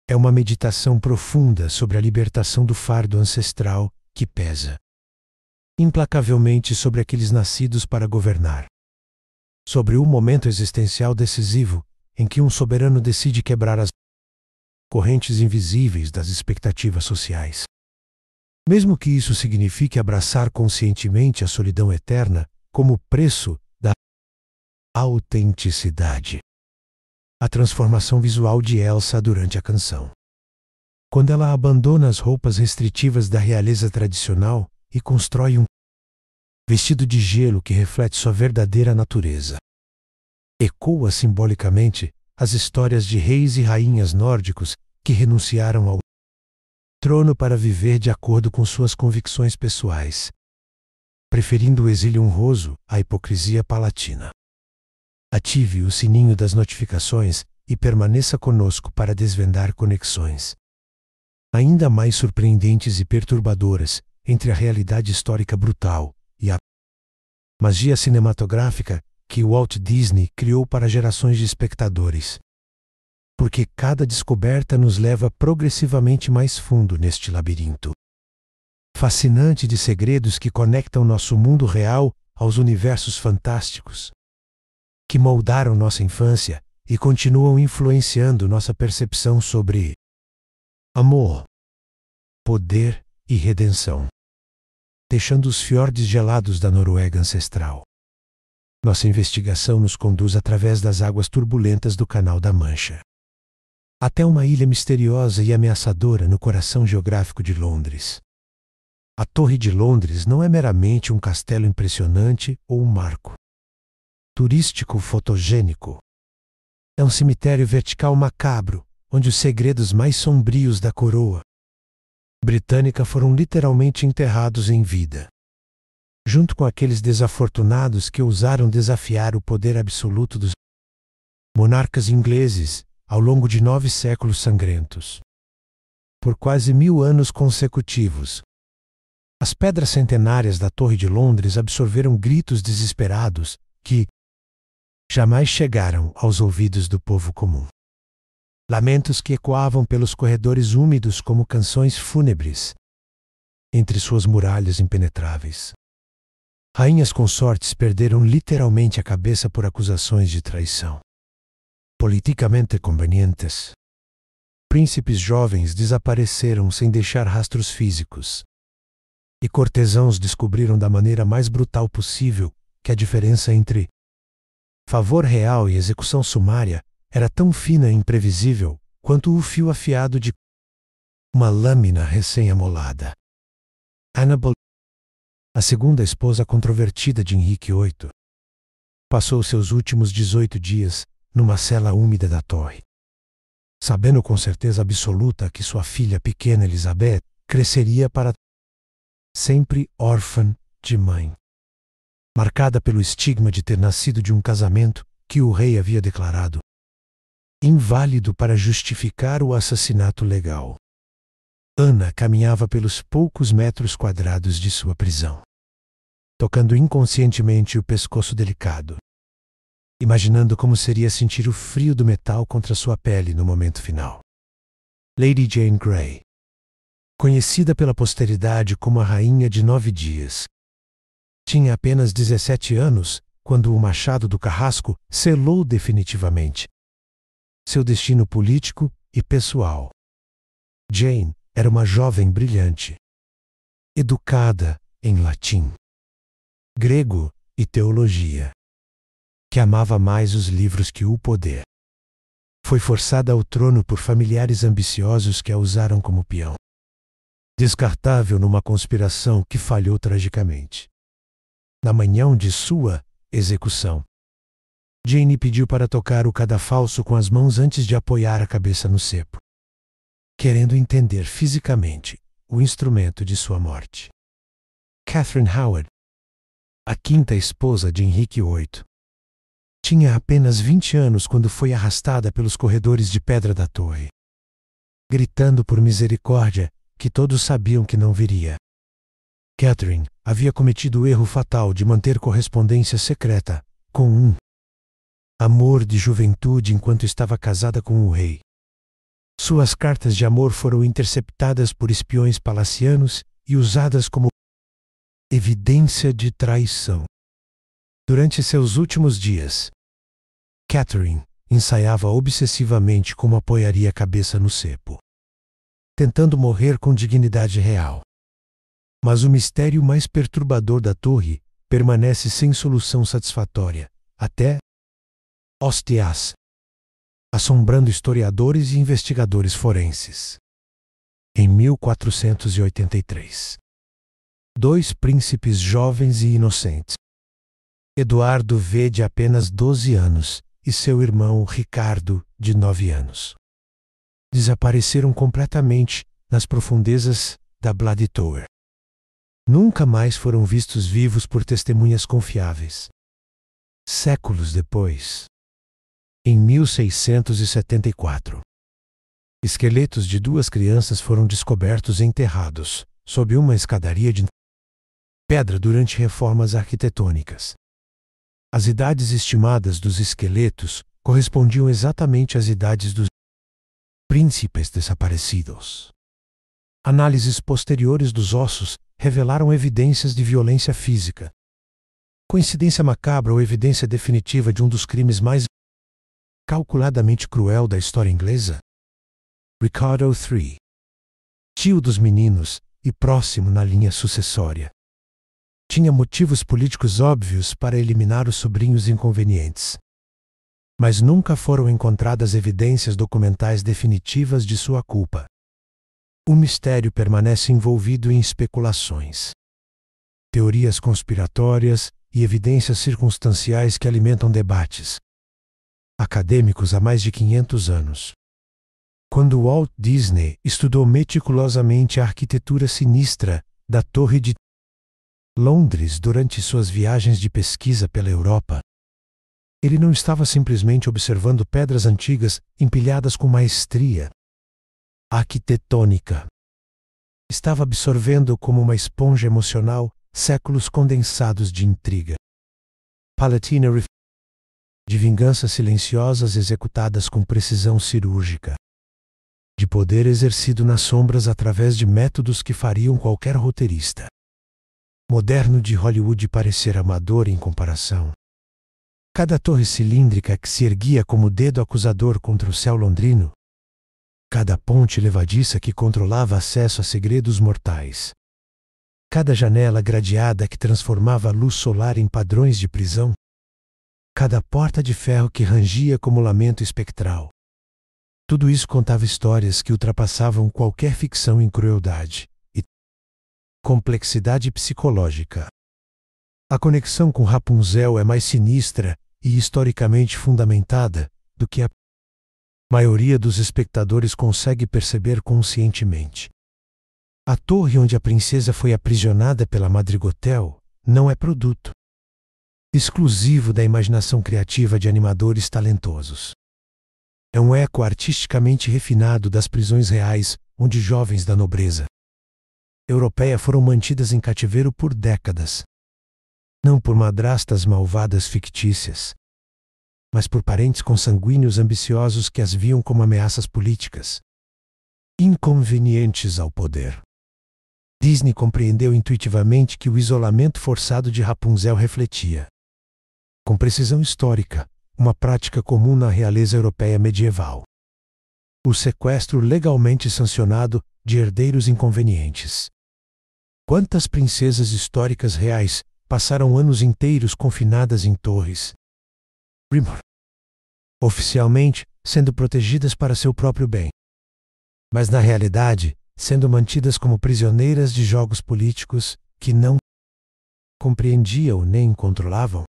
É uma meditação profunda sobre a libertação do fardo ancestral que pesa implacavelmente sobre aqueles nascidos para governar. Sobre o momento existencial decisivo em que um soberano decide quebrar as correntes invisíveis das expectativas sociais. Mesmo que isso signifique abraçar conscientemente a solidão eterna como preço da autenticidade. A transformação visual de Elsa durante a canção. Quando ela abandona as roupas restritivas da realeza tradicional e constrói um vestido de gelo que reflete sua verdadeira natureza. Ecoa simbolicamente as histórias de reis e rainhas nórdicos que renunciaram ao trono para viver de acordo com suas convicções pessoais, preferindo o exílio honroso à hipocrisia palatina. Ative o sininho das notificações e permaneça conosco para desvendar conexões ainda mais surpreendentes e perturbadoras entre a realidade histórica brutal e a magia cinematográfica que Walt Disney criou para gerações de espectadores. Porque cada descoberta nos leva progressivamente mais fundo neste labirinto fascinante de segredos que conectam nosso mundo real aos universos fantásticos, que moldaram nossa infância e continuam influenciando nossa percepção sobre amor, poder e redenção, deixando os fiordes gelados da Noruega ancestral. Nossa investigação nos conduz através das águas turbulentas do Canal da Mancha, até uma ilha misteriosa e ameaçadora no coração geográfico de Londres. A Torre de Londres não é meramente um castelo impressionante ou um marco turístico fotogênico. É um cemitério vertical macabro, onde os segredos mais sombrios da coroa britânica foram literalmente enterrados em vida, junto com aqueles desafortunados que ousaram desafiar o poder absoluto dos monarcas ingleses ao longo de 9 séculos sangrentos. Por quase 1000 anos consecutivos, as pedras centenárias da Torre de Londres absorveram gritos desesperados que jamais chegaram aos ouvidos do povo comum. Lamentos que ecoavam pelos corredores úmidos como canções fúnebres entre suas muralhas impenetráveis. Rainhas consortes perderam literalmente a cabeça por acusações de traição politicamente convenientes. Príncipes jovens desapareceram sem deixar rastros físicos. E cortesãos descobriram da maneira mais brutal possível que a diferença entre favor real e execução sumária era tão fina e imprevisível quanto o fio afiado de uma lâmina recém-amolada. Anne Boleyn, a segunda esposa controvertida de Henrique VIII, passou seus últimos 18 dias numa cela úmida da torre, sabendo com certeza absoluta que sua filha pequena Elizabeth cresceria para sempre órfã de mãe, marcada pelo estigma de ter nascido de um casamento que o rei havia declarado inválido para justificar o assassinato legal. Ana caminhava pelos poucos metros quadrados de sua prisão, tocando inconscientemente o pescoço delicado, imaginando como seria sentir o frio do metal contra sua pele no momento final. Lady Jane Grey, conhecida pela posteridade como a Rainha de 9 Dias, tinha apenas 17 anos quando o machado do carrasco selou definitivamente seu destino político e pessoal. Jane era uma jovem brilhante, educada em latim, grego e teologia, que amava mais os livros que o poder. foi forçada ao trono por familiares ambiciosos que a usaram como peão. Descartável numa conspiração que falhou tragicamente. Na manhã de sua execução, Jane pediu para tocar o cadafalso com as mãos antes de apoiar a cabeça no cepo, querendo entender fisicamente o instrumento de sua morte. Catherine Howard, a quinta esposa de Henrique VIII, tinha apenas 20 anos quando foi arrastada pelos corredores de pedra da torre, gritando por misericórdia que todos sabiam que não viria. Catherine havia cometido o erro fatal de manter correspondência secreta com um amor de juventude enquanto estava casada com o rei. Suas cartas de amor foram interceptadas por espiões palacianos e usadas como evidência de traição. Durante seus últimos dias, Catherine ensaiava obsessivamente como apoiaria a cabeça no cepo, tentando morrer com dignidade real. Mas o mistério mais perturbador da torre permanece sem solução satisfatória, até Ostias, assombrando historiadores e investigadores forenses. Em 1483, dois príncipes jovens e inocentes, Eduardo V, de apenas 12 anos, e seu irmão Ricardo, de 9 anos, desapareceram completamente nas profundezas da Bloody Tower. Nunca mais foram vistos vivos por testemunhas confiáveis. Séculos depois, em 1674, esqueletos de duas crianças foram descobertos enterrados sob uma escadaria de pedra durante reformas arquitetônicas. As idades estimadas dos esqueletos correspondiam exatamente às idades dos príncipes desaparecidos. Análises posteriores dos ossos revelaram evidências de violência física. Coincidência macabra ou evidência definitiva de um dos crimes mais calculadamente cruel da história inglesa? Ricardo III, tio dos meninos e próximo na linha sucessória, tinha motivos políticos óbvios para eliminar os sobrinhos inconvenientes. Mas nunca foram encontradas evidências documentais definitivas de sua culpa. O mistério permanece envolvido em especulações, teorias conspiratórias e evidências circunstanciais que alimentam debates acadêmicos há mais de 500 anos. Quando Walt Disney estudou meticulosamente a arquitetura sinistra da Torre de Londres durante suas viagens de pesquisa pela Europa, ele não estava simplesmente observando pedras antigas empilhadas com maestria arquitetônica. Estava absorvendo como uma esponja emocional séculos condensados de intriga, Palatina de vinganças silenciosas executadas com precisão cirúrgica, de poder exercido nas sombras através de métodos que fariam qualquer roteirista moderno de Hollywood parecer amador em comparação. Cada torre cilíndrica que se erguia como dedo acusador contra o céu londrino, cada ponte levadiça que controlava acesso a segredos mortais, cada janela gradeada que transformava a luz solar em padrões de prisão, cada porta de ferro que rangia como lamento espectral. Tudo isso contava histórias que ultrapassavam qualquer ficção em crueldade e complexidade psicológica. A conexão com Rapunzel é mais sinistra e historicamente fundamentada do que a maioria dos espectadores consegue perceber conscientemente. A torre onde a princesa foi aprisionada pela Madrigotel não é produto exclusivo da imaginação criativa de animadores talentosos. É um eco artisticamente refinado das prisões reais onde jovens da nobreza europeia foram mantidas em cativeiro por décadas, não por madrastas malvadas fictícias, mas por parentes consanguíneos ambiciosos que as viam como ameaças políticas, inconvenientes ao poder. Disney compreendeu intuitivamente que o isolamento forçado de Rapunzel refletia, com precisão histórica, uma prática comum na realeza europeia medieval: o sequestro legalmente sancionado de herdeiros inconvenientes. Quantas princesas históricas reais passaram anos inteiros confinadas em torres? Oficialmente, sendo protegidas para seu próprio bem. Mas na realidade, sendo mantidas como prisioneiras de jogos políticos que não compreendiam nem controlavam.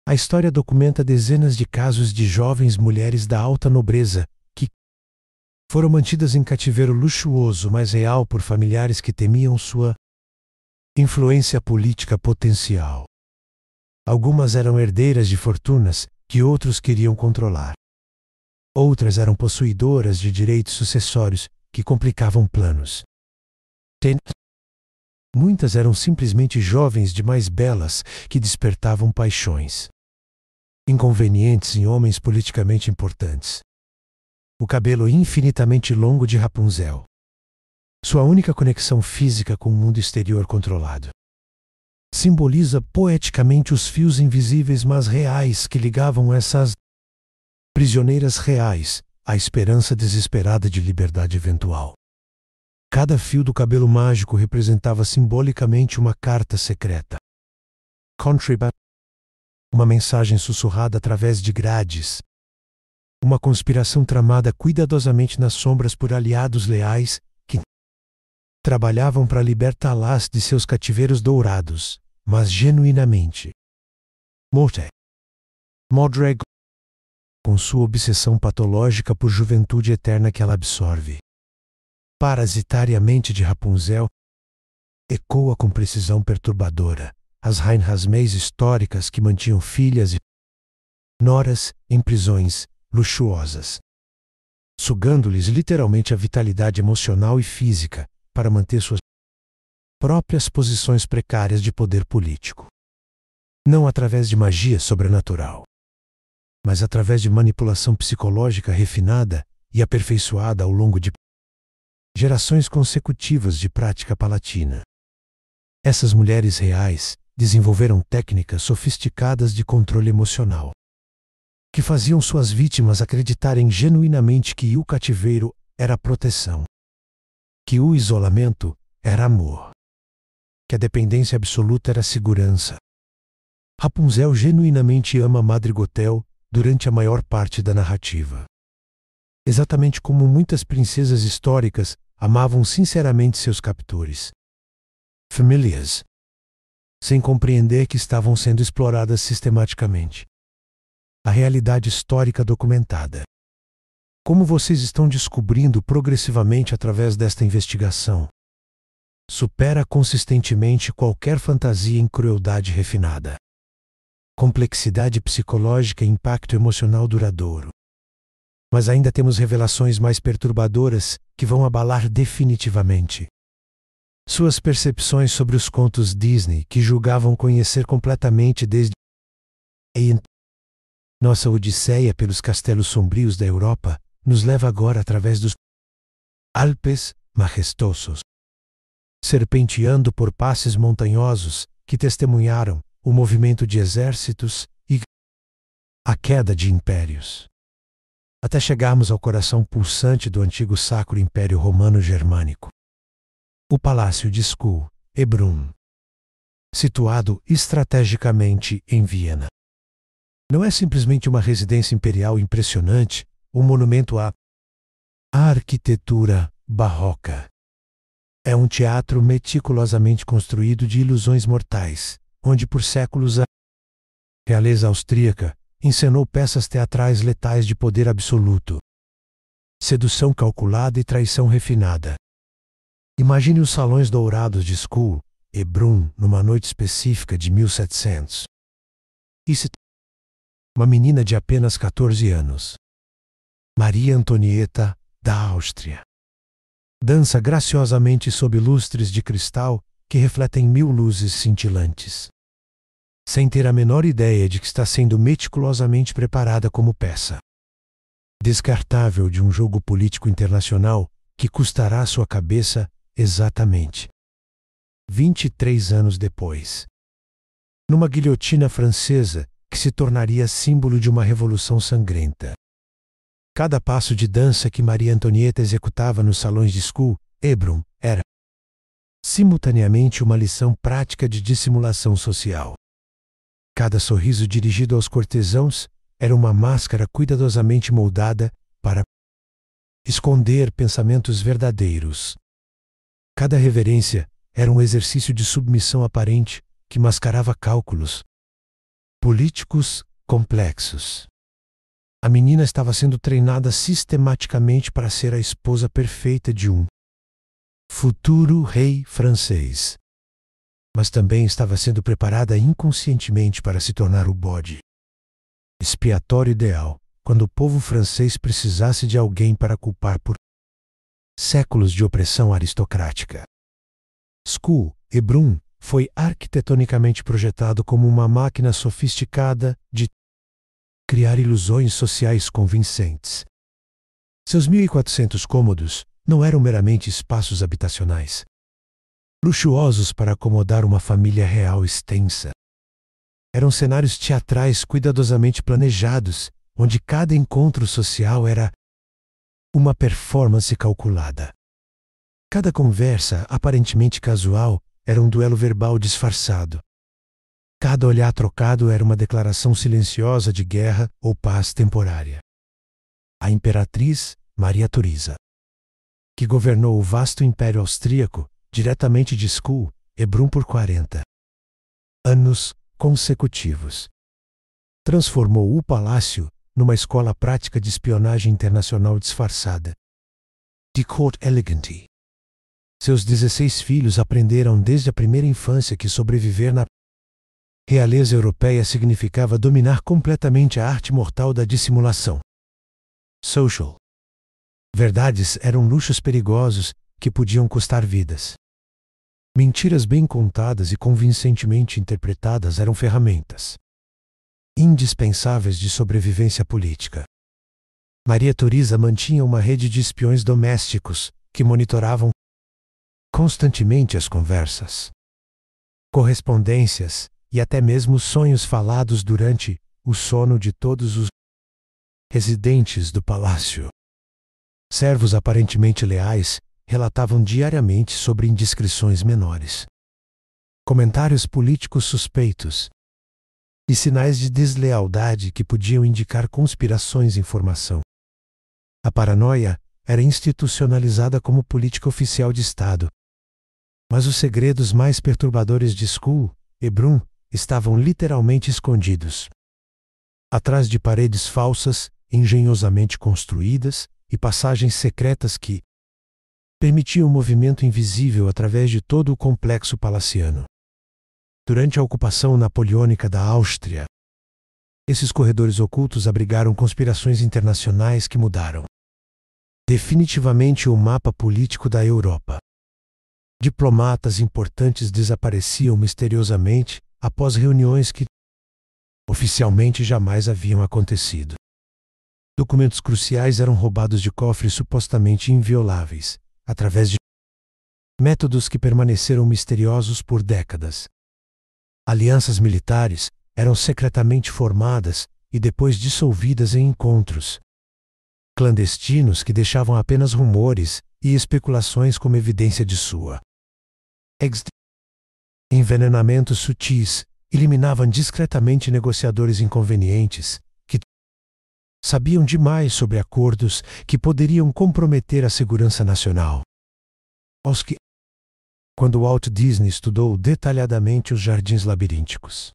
A história documenta dezenas de casos de jovens mulheres da alta nobreza que foram mantidas em cativeiro luxuoso, mas real, por familiares que temiam sua influência política potencial. Algumas eram herdeiras de fortunas que outros queriam controlar. Outras eram possuidoras de direitos sucessórios que complicavam planos. Muitas eram simplesmente jovens demais belas que despertavam paixões inconvenientes em homens politicamente importantes. O cabelo infinitamente longo de Rapunzel. Sua única conexão física com o mundo exterior controlado. Simboliza poeticamente os fios invisíveis mas reais que ligavam essas prisioneiras reais à esperança desesperada de liberdade eventual. Cada fio do cabelo mágico representava simbolicamente uma carta secreta. Contraband. Uma mensagem sussurrada através de grades. Uma conspiração tramada cuidadosamente nas sombras por aliados leais que trabalhavam para libertá-las de seus cativeiros dourados, mas genuinamente. Modreg, com sua obsessão patológica por juventude eterna que ela absorve. Parasitariamente de Rapunzel, ecoa com precisão perturbadora as Reinhasmeis históricas que mantinham filhas e noras em prisões luxuosas, sugando-lhes literalmente a vitalidade emocional e física para manter suas próprias posições precárias de poder político. Não através de magia sobrenatural, mas através de manipulação psicológica refinada e aperfeiçoada ao longo de gerações consecutivas de prática palatina. Essas mulheres reais desenvolveram técnicas sofisticadas de controle emocional, que faziam suas vítimas acreditarem genuinamente que o cativeiro era proteção, que o isolamento era amor, que a dependência absoluta era segurança. Rapunzel genuinamente ama Madrigotel durante a maior parte da narrativa. Exatamente como muitas princesas históricas amavam sinceramente seus captores. Famílias, sem compreender que estavam sendo exploradas sistematicamente. A realidade histórica documentada. Como vocês estão descobrindo progressivamente através desta investigação, supera consistentemente qualquer fantasia em crueldade refinada, complexidade psicológica e impacto emocional duradouro. Mas ainda temos revelações mais perturbadoras que vão abalar definitivamente suas percepções sobre os contos Disney que julgavam conhecer completamente desde nossa odisseia pelos castelos sombrios da Europa nos leva agora através dos Alpes majestosos, serpenteando por passes montanhosos que testemunharam o movimento de exércitos e a queda de impérios, até chegarmos ao coração pulsante do antigo Sacro Império Romano-Germânico. O Palácio de Skull, Ebrun, situado estrategicamente em Viena. Não é simplesmente uma residência imperial impressionante, um monumento à arquitetura barroca. É um teatro meticulosamente construído de ilusões mortais, onde por séculos a realeza austríaca encenou peças teatrais letais de poder absoluto, sedução calculada e traição refinada. Imagine os salões dourados de Skull, Ebrun, numa noite específica de 1700. Uma menina de apenas 14 anos. Maria Antonieta, da Áustria. Dança graciosamente sob lustres de cristal que refletem 1000 luzes cintilantes, sem ter a menor ideia de que está sendo meticulosamente preparada como peça descartável de um jogo político internacional que custará sua cabeça exatamente 23 anos depois, numa guilhotina francesa que se tornaria símbolo de uma revolução sangrenta. Cada passo de dança que Maria Antonieta executava nos salões de Skull, Ebrun, era simultaneamente uma lição prática de dissimulação social. Cada sorriso dirigido aos cortesãos era uma máscara cuidadosamente moldada para esconder pensamentos verdadeiros. Cada reverência era um exercício de submissão aparente que mascarava cálculos políticos complexos. A menina estava sendo treinada sistematicamente para ser a esposa perfeita de um futuro rei francês. Mas também estava sendo preparada inconscientemente para se tornar o bode expiatório ideal quando o povo francês precisasse de alguém para culpar por séculos de opressão aristocrática. School, Hebron, foi arquitetonicamente projetado como uma máquina sofisticada de criar ilusões sociais convincentes. Seus 1.400 cômodos não eram meramente espaços habitacionais, luxuosos para acomodar uma família real extensa. Eram cenários teatrais cuidadosamente planejados, onde cada encontro social era uma performance calculada. Cada conversa aparentemente casual era um duelo verbal disfarçado. Cada olhar trocado era uma declaração silenciosa de guerra ou paz temporária. A imperatriz Maria Theresa, que governou o vasto Império Austríaco diretamente de School, Hebron por 40 anos consecutivos, transformou o palácio numa escola prática de espionagem internacional disfarçada. De Court Elegante. Seus 16 filhos aprenderam desde a primeira infância que sobreviver na realeza europeia significava dominar completamente a arte mortal da dissimulação. Social. Verdades eram luxos perigosos que podiam custar vidas. Mentiras bem contadas e convincentemente interpretadas eram ferramentas indispensáveis de sobrevivência política. Maria Theresa mantinha uma rede de espiões domésticos que monitoravam constantemente as conversas, correspondências e até mesmo sonhos falados durante o sono de todos os residentes do palácio. Servos aparentemente leais relatavam diariamente sobre indiscrições menores, comentários políticos suspeitos e sinais de deslealdade que podiam indicar conspirações em formação. A paranoia era institucionalizada como política oficial de Estado. Mas os segredos mais perturbadores de School, Hebron, estavam literalmente escondidos atrás de paredes falsas, engenhosamente construídas, e passagens secretas que permitiam um movimento invisível através de todo o complexo palaciano. Durante a ocupação napoleônica da Áustria, esses corredores ocultos abrigaram conspirações internacionais que mudaram definitivamente o mapa político da Europa. Diplomatas importantes desapareciam misteriosamente após reuniões que oficialmente jamais haviam acontecido. Documentos cruciais eram roubados de cofres supostamente invioláveis, através de métodos que permaneceram misteriosos por décadas. Alianças militares eram secretamente formadas e depois dissolvidas em encontros clandestinos que deixavam apenas rumores e especulações como evidência de sua envenenamentos sutis eliminavam discretamente negociadores inconvenientes que sabiam demais sobre acordos que poderiam comprometer a segurança nacional. Quando Walt Disney estudou detalhadamente os jardins labirínticos,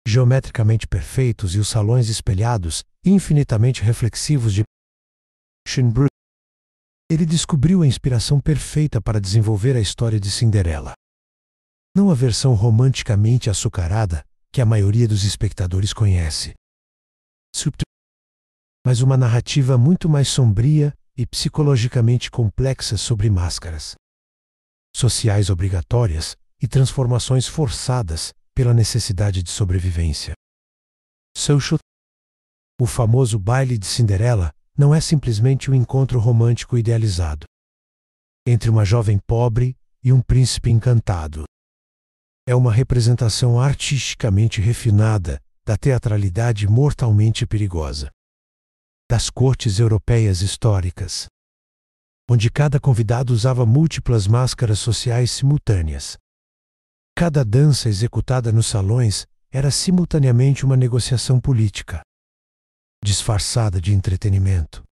geometricamente perfeitos e os salões espelhados, infinitamente reflexivos de Schönbrunn, ele descobriu a inspiração perfeita para desenvolver a história de Cinderela. Não a versão romanticamente açucarada que a maioria dos espectadores conhece, mas uma narrativa muito mais sombria e psicologicamente complexa sobre máscaras sociais obrigatórias e transformações forçadas pela necessidade de sobrevivência. Social. O famoso baile de Cinderela não é simplesmente um encontro romântico idealizado entre uma jovem pobre e um príncipe encantado. É uma representação artisticamente refinada da teatralidade mortalmente perigosa das cortes europeias históricas, onde cada convidado usava múltiplas máscaras sociais simultâneas. Cada dança executada nos salões era simultaneamente uma negociação política, disfarçada de entretenimento.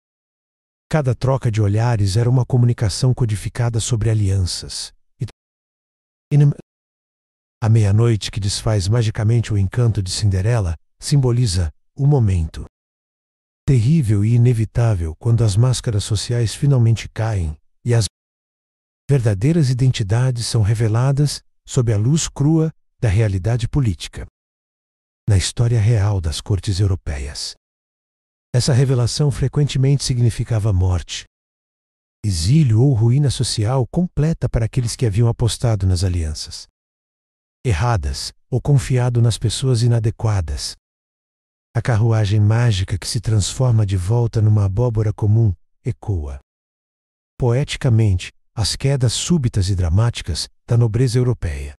Cada troca de olhares era uma comunicação codificada sobre alianças. A meia-noite que desfaz magicamente o encanto de Cinderela simboliza o momento terrível e inevitável quando as máscaras sociais finalmente caem e as verdadeiras identidades são reveladas sob a luz crua da realidade política. Na história real das cortes europeias, essa revelação frequentemente significava morte, exílio ou ruína social completa para aqueles que haviam apostado nas alianças erradas ou confiado nas pessoas inadequadas. A carruagem mágica que se transforma de volta numa abóbora comum ecoa poeticamente as quedas súbitas e dramáticas da nobreza europeia.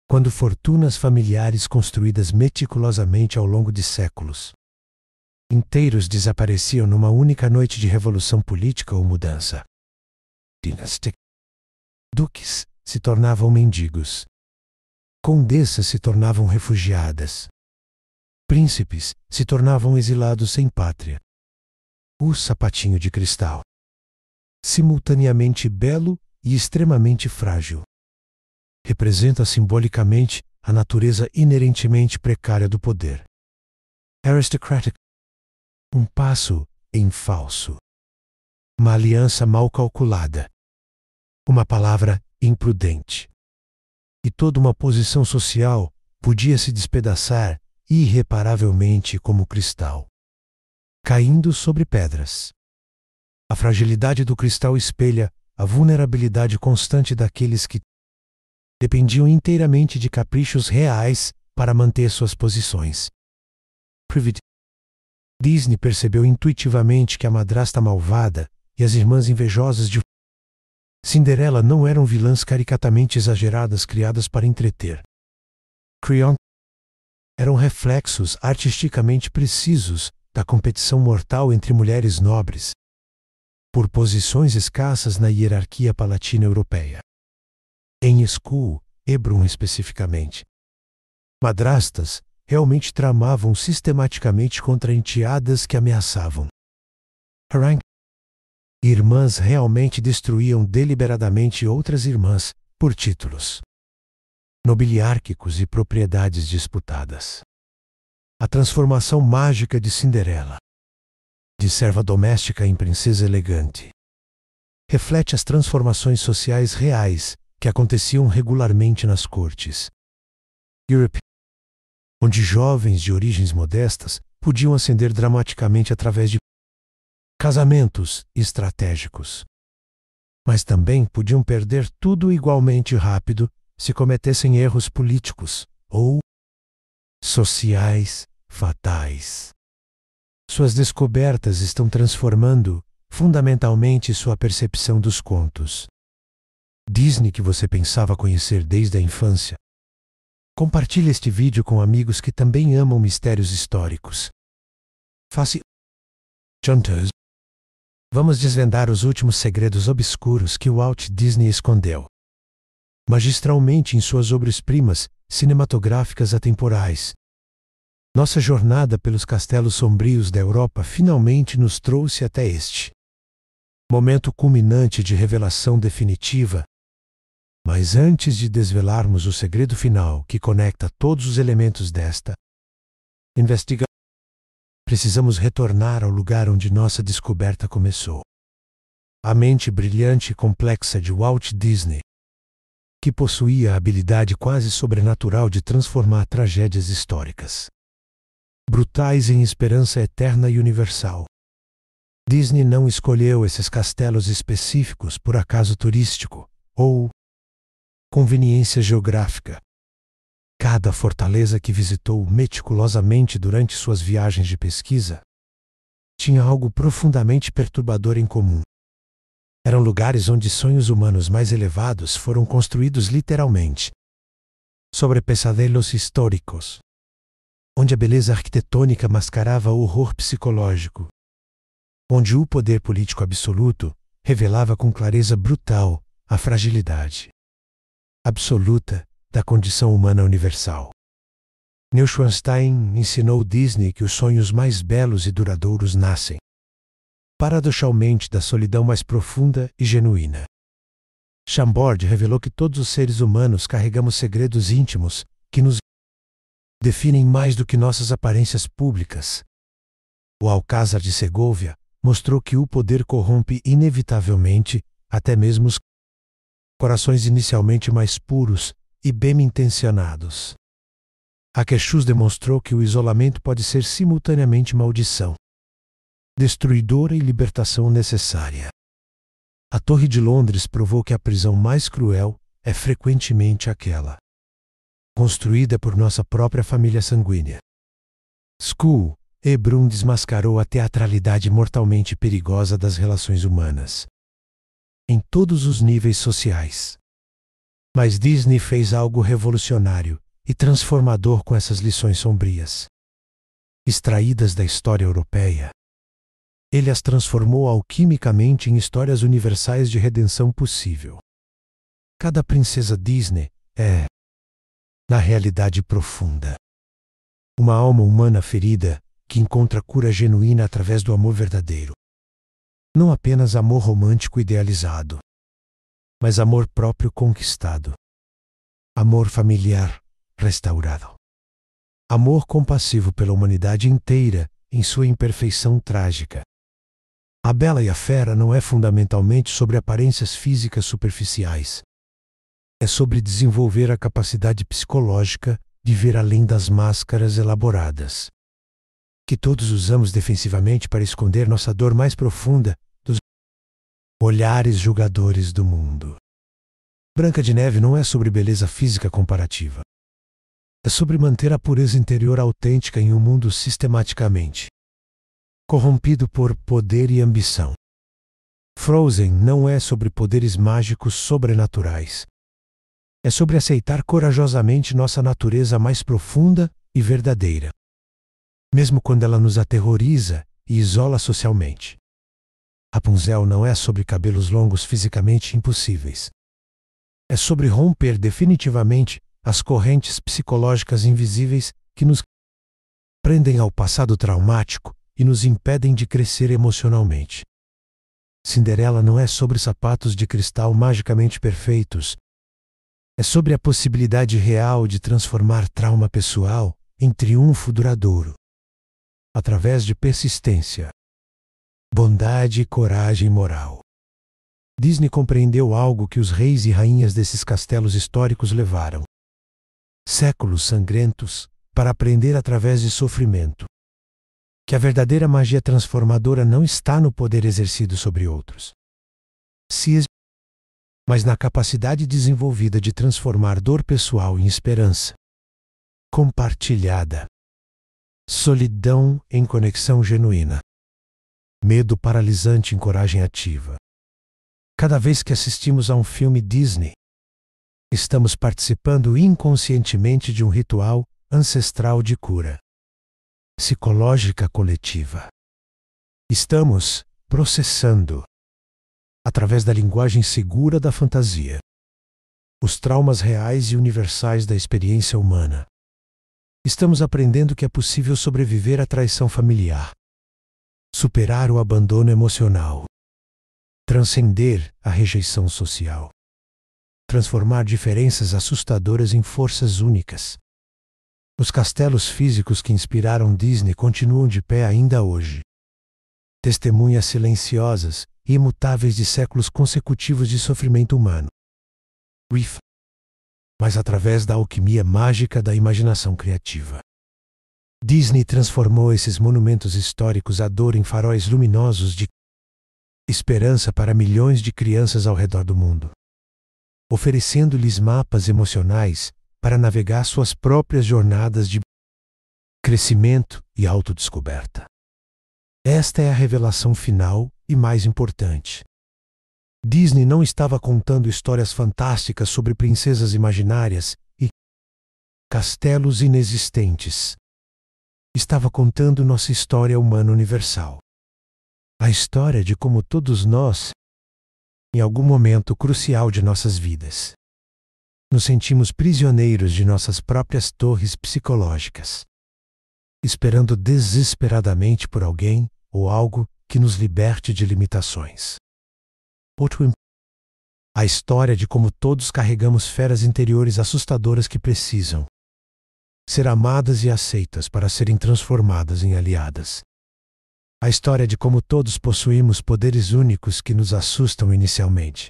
Quando fortunas familiares construídas meticulosamente ao longo de séculos inteiros desapareciam numa única noite de revolução política ou mudança dinástica. Duques se tornavam mendigos. Condessas se tornavam refugiadas. Príncipes se tornavam exilados sem pátria. O sapatinho de cristal, simultaneamente belo e extremamente frágil, representa simbolicamente a natureza inerentemente precária do poder. Aristocratic, um passo em falso, uma aliança mal calculada, uma palavra imprudente. E toda uma posição social podia se despedaçar irreparavelmente como cristal, caindo sobre pedras. A fragilidade do cristal espelha a vulnerabilidade constante daqueles que dependiam inteiramente de caprichos reais para manter suas posições. Disney percebeu intuitivamente que a madrasta malvada e as irmãs invejosas de Cinderela não eram vilãs caricatamente exageradas criadas para entreter. Creon eram reflexos artisticamente precisos da competição mortal entre mulheres nobres por posições escassas na hierarquia palatina europeia. Em Skull, Hebron especificamente, madrastas realmente tramavam sistematicamente contra enteadas que ameaçavam. Harang, irmãs realmente destruíam deliberadamente outras irmãs por títulos nobiliárquicos e propriedades disputadas. A transformação mágica de Cinderela, de serva doméstica em princesa elegante, reflete as transformações sociais reais que aconteciam regularmente nas cortes Europe, onde jovens de origens modestas podiam ascender dramaticamente através de casamentos estratégicos, mas também podiam perder tudo igualmente rápido se cometessem erros políticos ou sociais fatais. Suas descobertas estão transformando fundamentalmente sua percepção dos contos. Disney que você pensava conhecer desde a infância. Compartilhe este vídeo com amigos que também amam mistérios históricos. Faça juntos. Vamos desvendar os últimos segredos obscuros que Walt Disney escondeu magistralmente em suas obras-primas cinematográficas atemporais. Nossa jornada pelos castelos sombrios da Europa finalmente nos trouxe até este momento culminante de revelação definitiva. Mas antes de desvelarmos o segredo final que conecta todos os elementos desta investigação, precisamos retornar ao lugar onde nossa descoberta começou. A mente brilhante e complexa de Walt Disney, que possuía a habilidade quase sobrenatural de transformar tragédias históricas brutais em esperança eterna e universal. Disney não escolheu esses castelos específicos por acaso turístico ou conveniência geográfica. Cada fortaleza que visitou meticulosamente durante suas viagens de pesquisa tinha algo profundamente perturbador em comum. Eram lugares onde sonhos humanos mais elevados foram construídos literalmente sobre pesadelos históricos, onde a beleza arquitetônica mascarava o horror psicológico, onde o poder político absoluto revelava com clareza brutal a fragilidade absoluta da condição humana universal. Neuschwanstein ensinou Disney que os sonhos mais belos e duradouros nascem, paradoxalmente, da solidão mais profunda e genuína. Chambord revelou que todos os seres humanos carregamos segredos íntimos que nos definem mais do que nossas aparências públicas. O Alcázar de Segóvia mostrou que o poder corrompe inevitavelmente até mesmo os corações inicialmente mais puros e bem-intencionados. Aquechus demonstrou que o isolamento pode ser simultaneamente maldição, destruidora e libertação necessária. A Torre de Londres provou que a prisão mais cruel é frequentemente aquela construída por nossa própria família sanguínea. Skull e Brun desmascarou a teatralidade mortalmente perigosa das relações humanas, em todos os níveis sociais. Mas Disney fez algo revolucionário e transformador com essas lições sombrias. Extraídas da história europeia, ele as transformou alquimicamente em histórias universais de redenção possível. Cada princesa Disney é, na realidade profunda, uma alma humana ferida que encontra cura genuína através do amor verdadeiro. Não apenas amor romântico idealizado, mas amor próprio conquistado. Amor familiar restaurado. Amor compassivo pela humanidade inteira em sua imperfeição trágica. A Bela e a Fera não é fundamentalmente sobre aparências físicas superficiais. É sobre desenvolver a capacidade psicológica de ver além das máscaras elaboradas, que todos usamos defensivamente para esconder nossa dor mais profunda dos olhares julgadores do mundo. Branca de Neve não é sobre beleza física comparativa. É sobre manter a pureza interior autêntica em um mundo sistematicamente corrompido por poder e ambição. Frozen não é sobre poderes mágicos sobrenaturais. É sobre aceitar corajosamente nossa natureza mais profunda e verdadeira, mesmo quando ela nos aterroriza e isola socialmente. Rapunzel não é sobre cabelos longos fisicamente impossíveis. É sobre romper definitivamente as correntes psicológicas invisíveis que nos prendem ao passado traumático e nos impedem de crescer emocionalmente. Cinderela não é sobre sapatos de cristal magicamente perfeitos. É sobre a possibilidade real de transformar trauma pessoal em triunfo duradouro, através de persistência, bondade e coragem moral. Disney compreendeu algo que os reis e rainhas desses castelos históricos levaram séculos sangrentos para aprender através de sofrimento. Que a verdadeira magia transformadora não está no poder exercido sobre outros, mas na capacidade desenvolvida de transformar dor pessoal em esperança compartilhada, solidão em conexão genuína, medo paralisante em coragem ativa. Cada vez que assistimos a um filme Disney, estamos participando inconscientemente de um ritual ancestral de cura psicológica coletiva. Estamos processando, através da linguagem segura da fantasia, os traumas reais e universais da experiência humana. Estamos aprendendo que é possível sobreviver à traição familiar, superar o abandono emocional, transcender a rejeição social, transformar diferenças assustadoras em forças únicas. Os castelos físicos que inspiraram Disney continuam de pé ainda hoje. Testemunhas silenciosas e imutáveis de séculos consecutivos de sofrimento humano. Mas através da alquimia mágica da imaginação criativa. Disney transformou esses monumentos históricos à dor em faróis luminosos de esperança para milhões de crianças ao redor do mundo, oferecendo-lhes mapas emocionais para navegar suas próprias jornadas de crescimento e autodescoberta. Esta é a revelação final e mais importante. Disney não estava contando histórias fantásticas sobre princesas imaginárias e castelos inexistentes. Estava contando nossa história humana universal. A história de como todos nós, em algum momento crucial de nossas vidas, Nos sentimos prisioneiros de nossas próprias torres psicológicas, esperando desesperadamente por alguém ou algo que nos liberte de limitações. A história de como todos carregamos feras interiores assustadoras que precisam ser amadas e aceitas para serem transformadas em aliadas. A história de como todos possuímos poderes únicos que nos assustam inicialmente,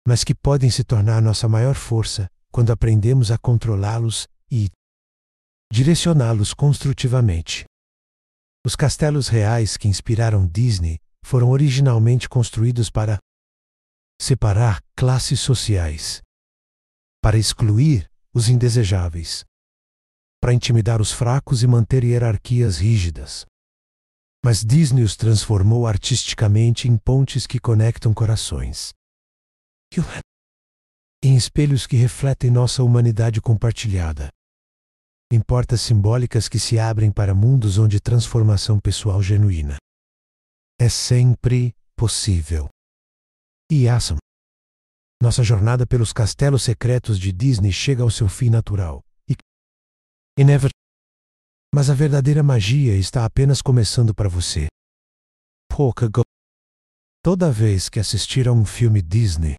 mas que podem se tornar nossa maior força quando aprendemos a controlá-los e direcioná-los construtivamente. Os castelos reais que inspiraram Disney foram originalmente construídos para separar classes sociais, para excluir os indesejáveis, para intimidar os fracos e manter hierarquias rígidas. Mas Disney os transformou artisticamente em pontes que conectam corações, em espelhos que refletem nossa humanidade compartilhada, em portas simbólicas que se abrem para mundos onde transformação pessoal genuína é sempre possível. E awesome. Nossa jornada pelos castelos secretos de Disney chega ao seu fim natural. Mas a verdadeira magia está apenas começando para você. Toda vez que assistir a um filme Disney,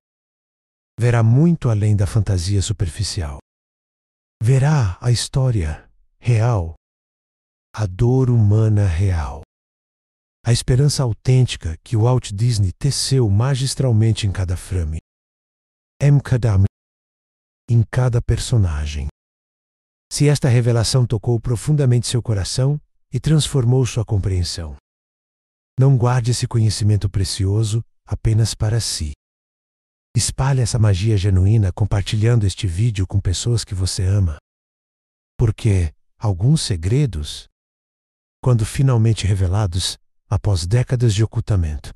verá muito além da fantasia superficial. Verá a história real, a dor humana real, a esperança autêntica que o Walt Disney teceu magistralmente em cada frame, em cada personagem. Se esta revelação tocou profundamente seu coração e transformou sua compreensão, não guarde esse conhecimento precioso apenas para si. Espalhe essa magia genuína compartilhando este vídeo com pessoas que você ama. Porque alguns segredos, quando finalmente revelados, após décadas de ocultamento,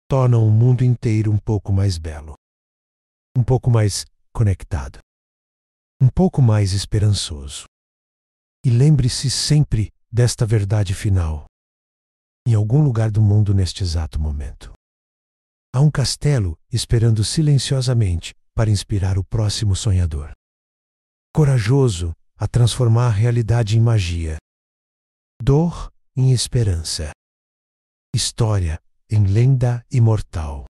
tornam o mundo inteiro um pouco mais belo, um pouco mais conectado, um pouco mais esperançoso. E lembre-se sempre desta verdade final. Em algum lugar do mundo neste exato momento, há um castelo esperando silenciosamente para inspirar o próximo sonhador, corajoso a transformar a realidade em magia, dor em esperança, história em lenda imortal.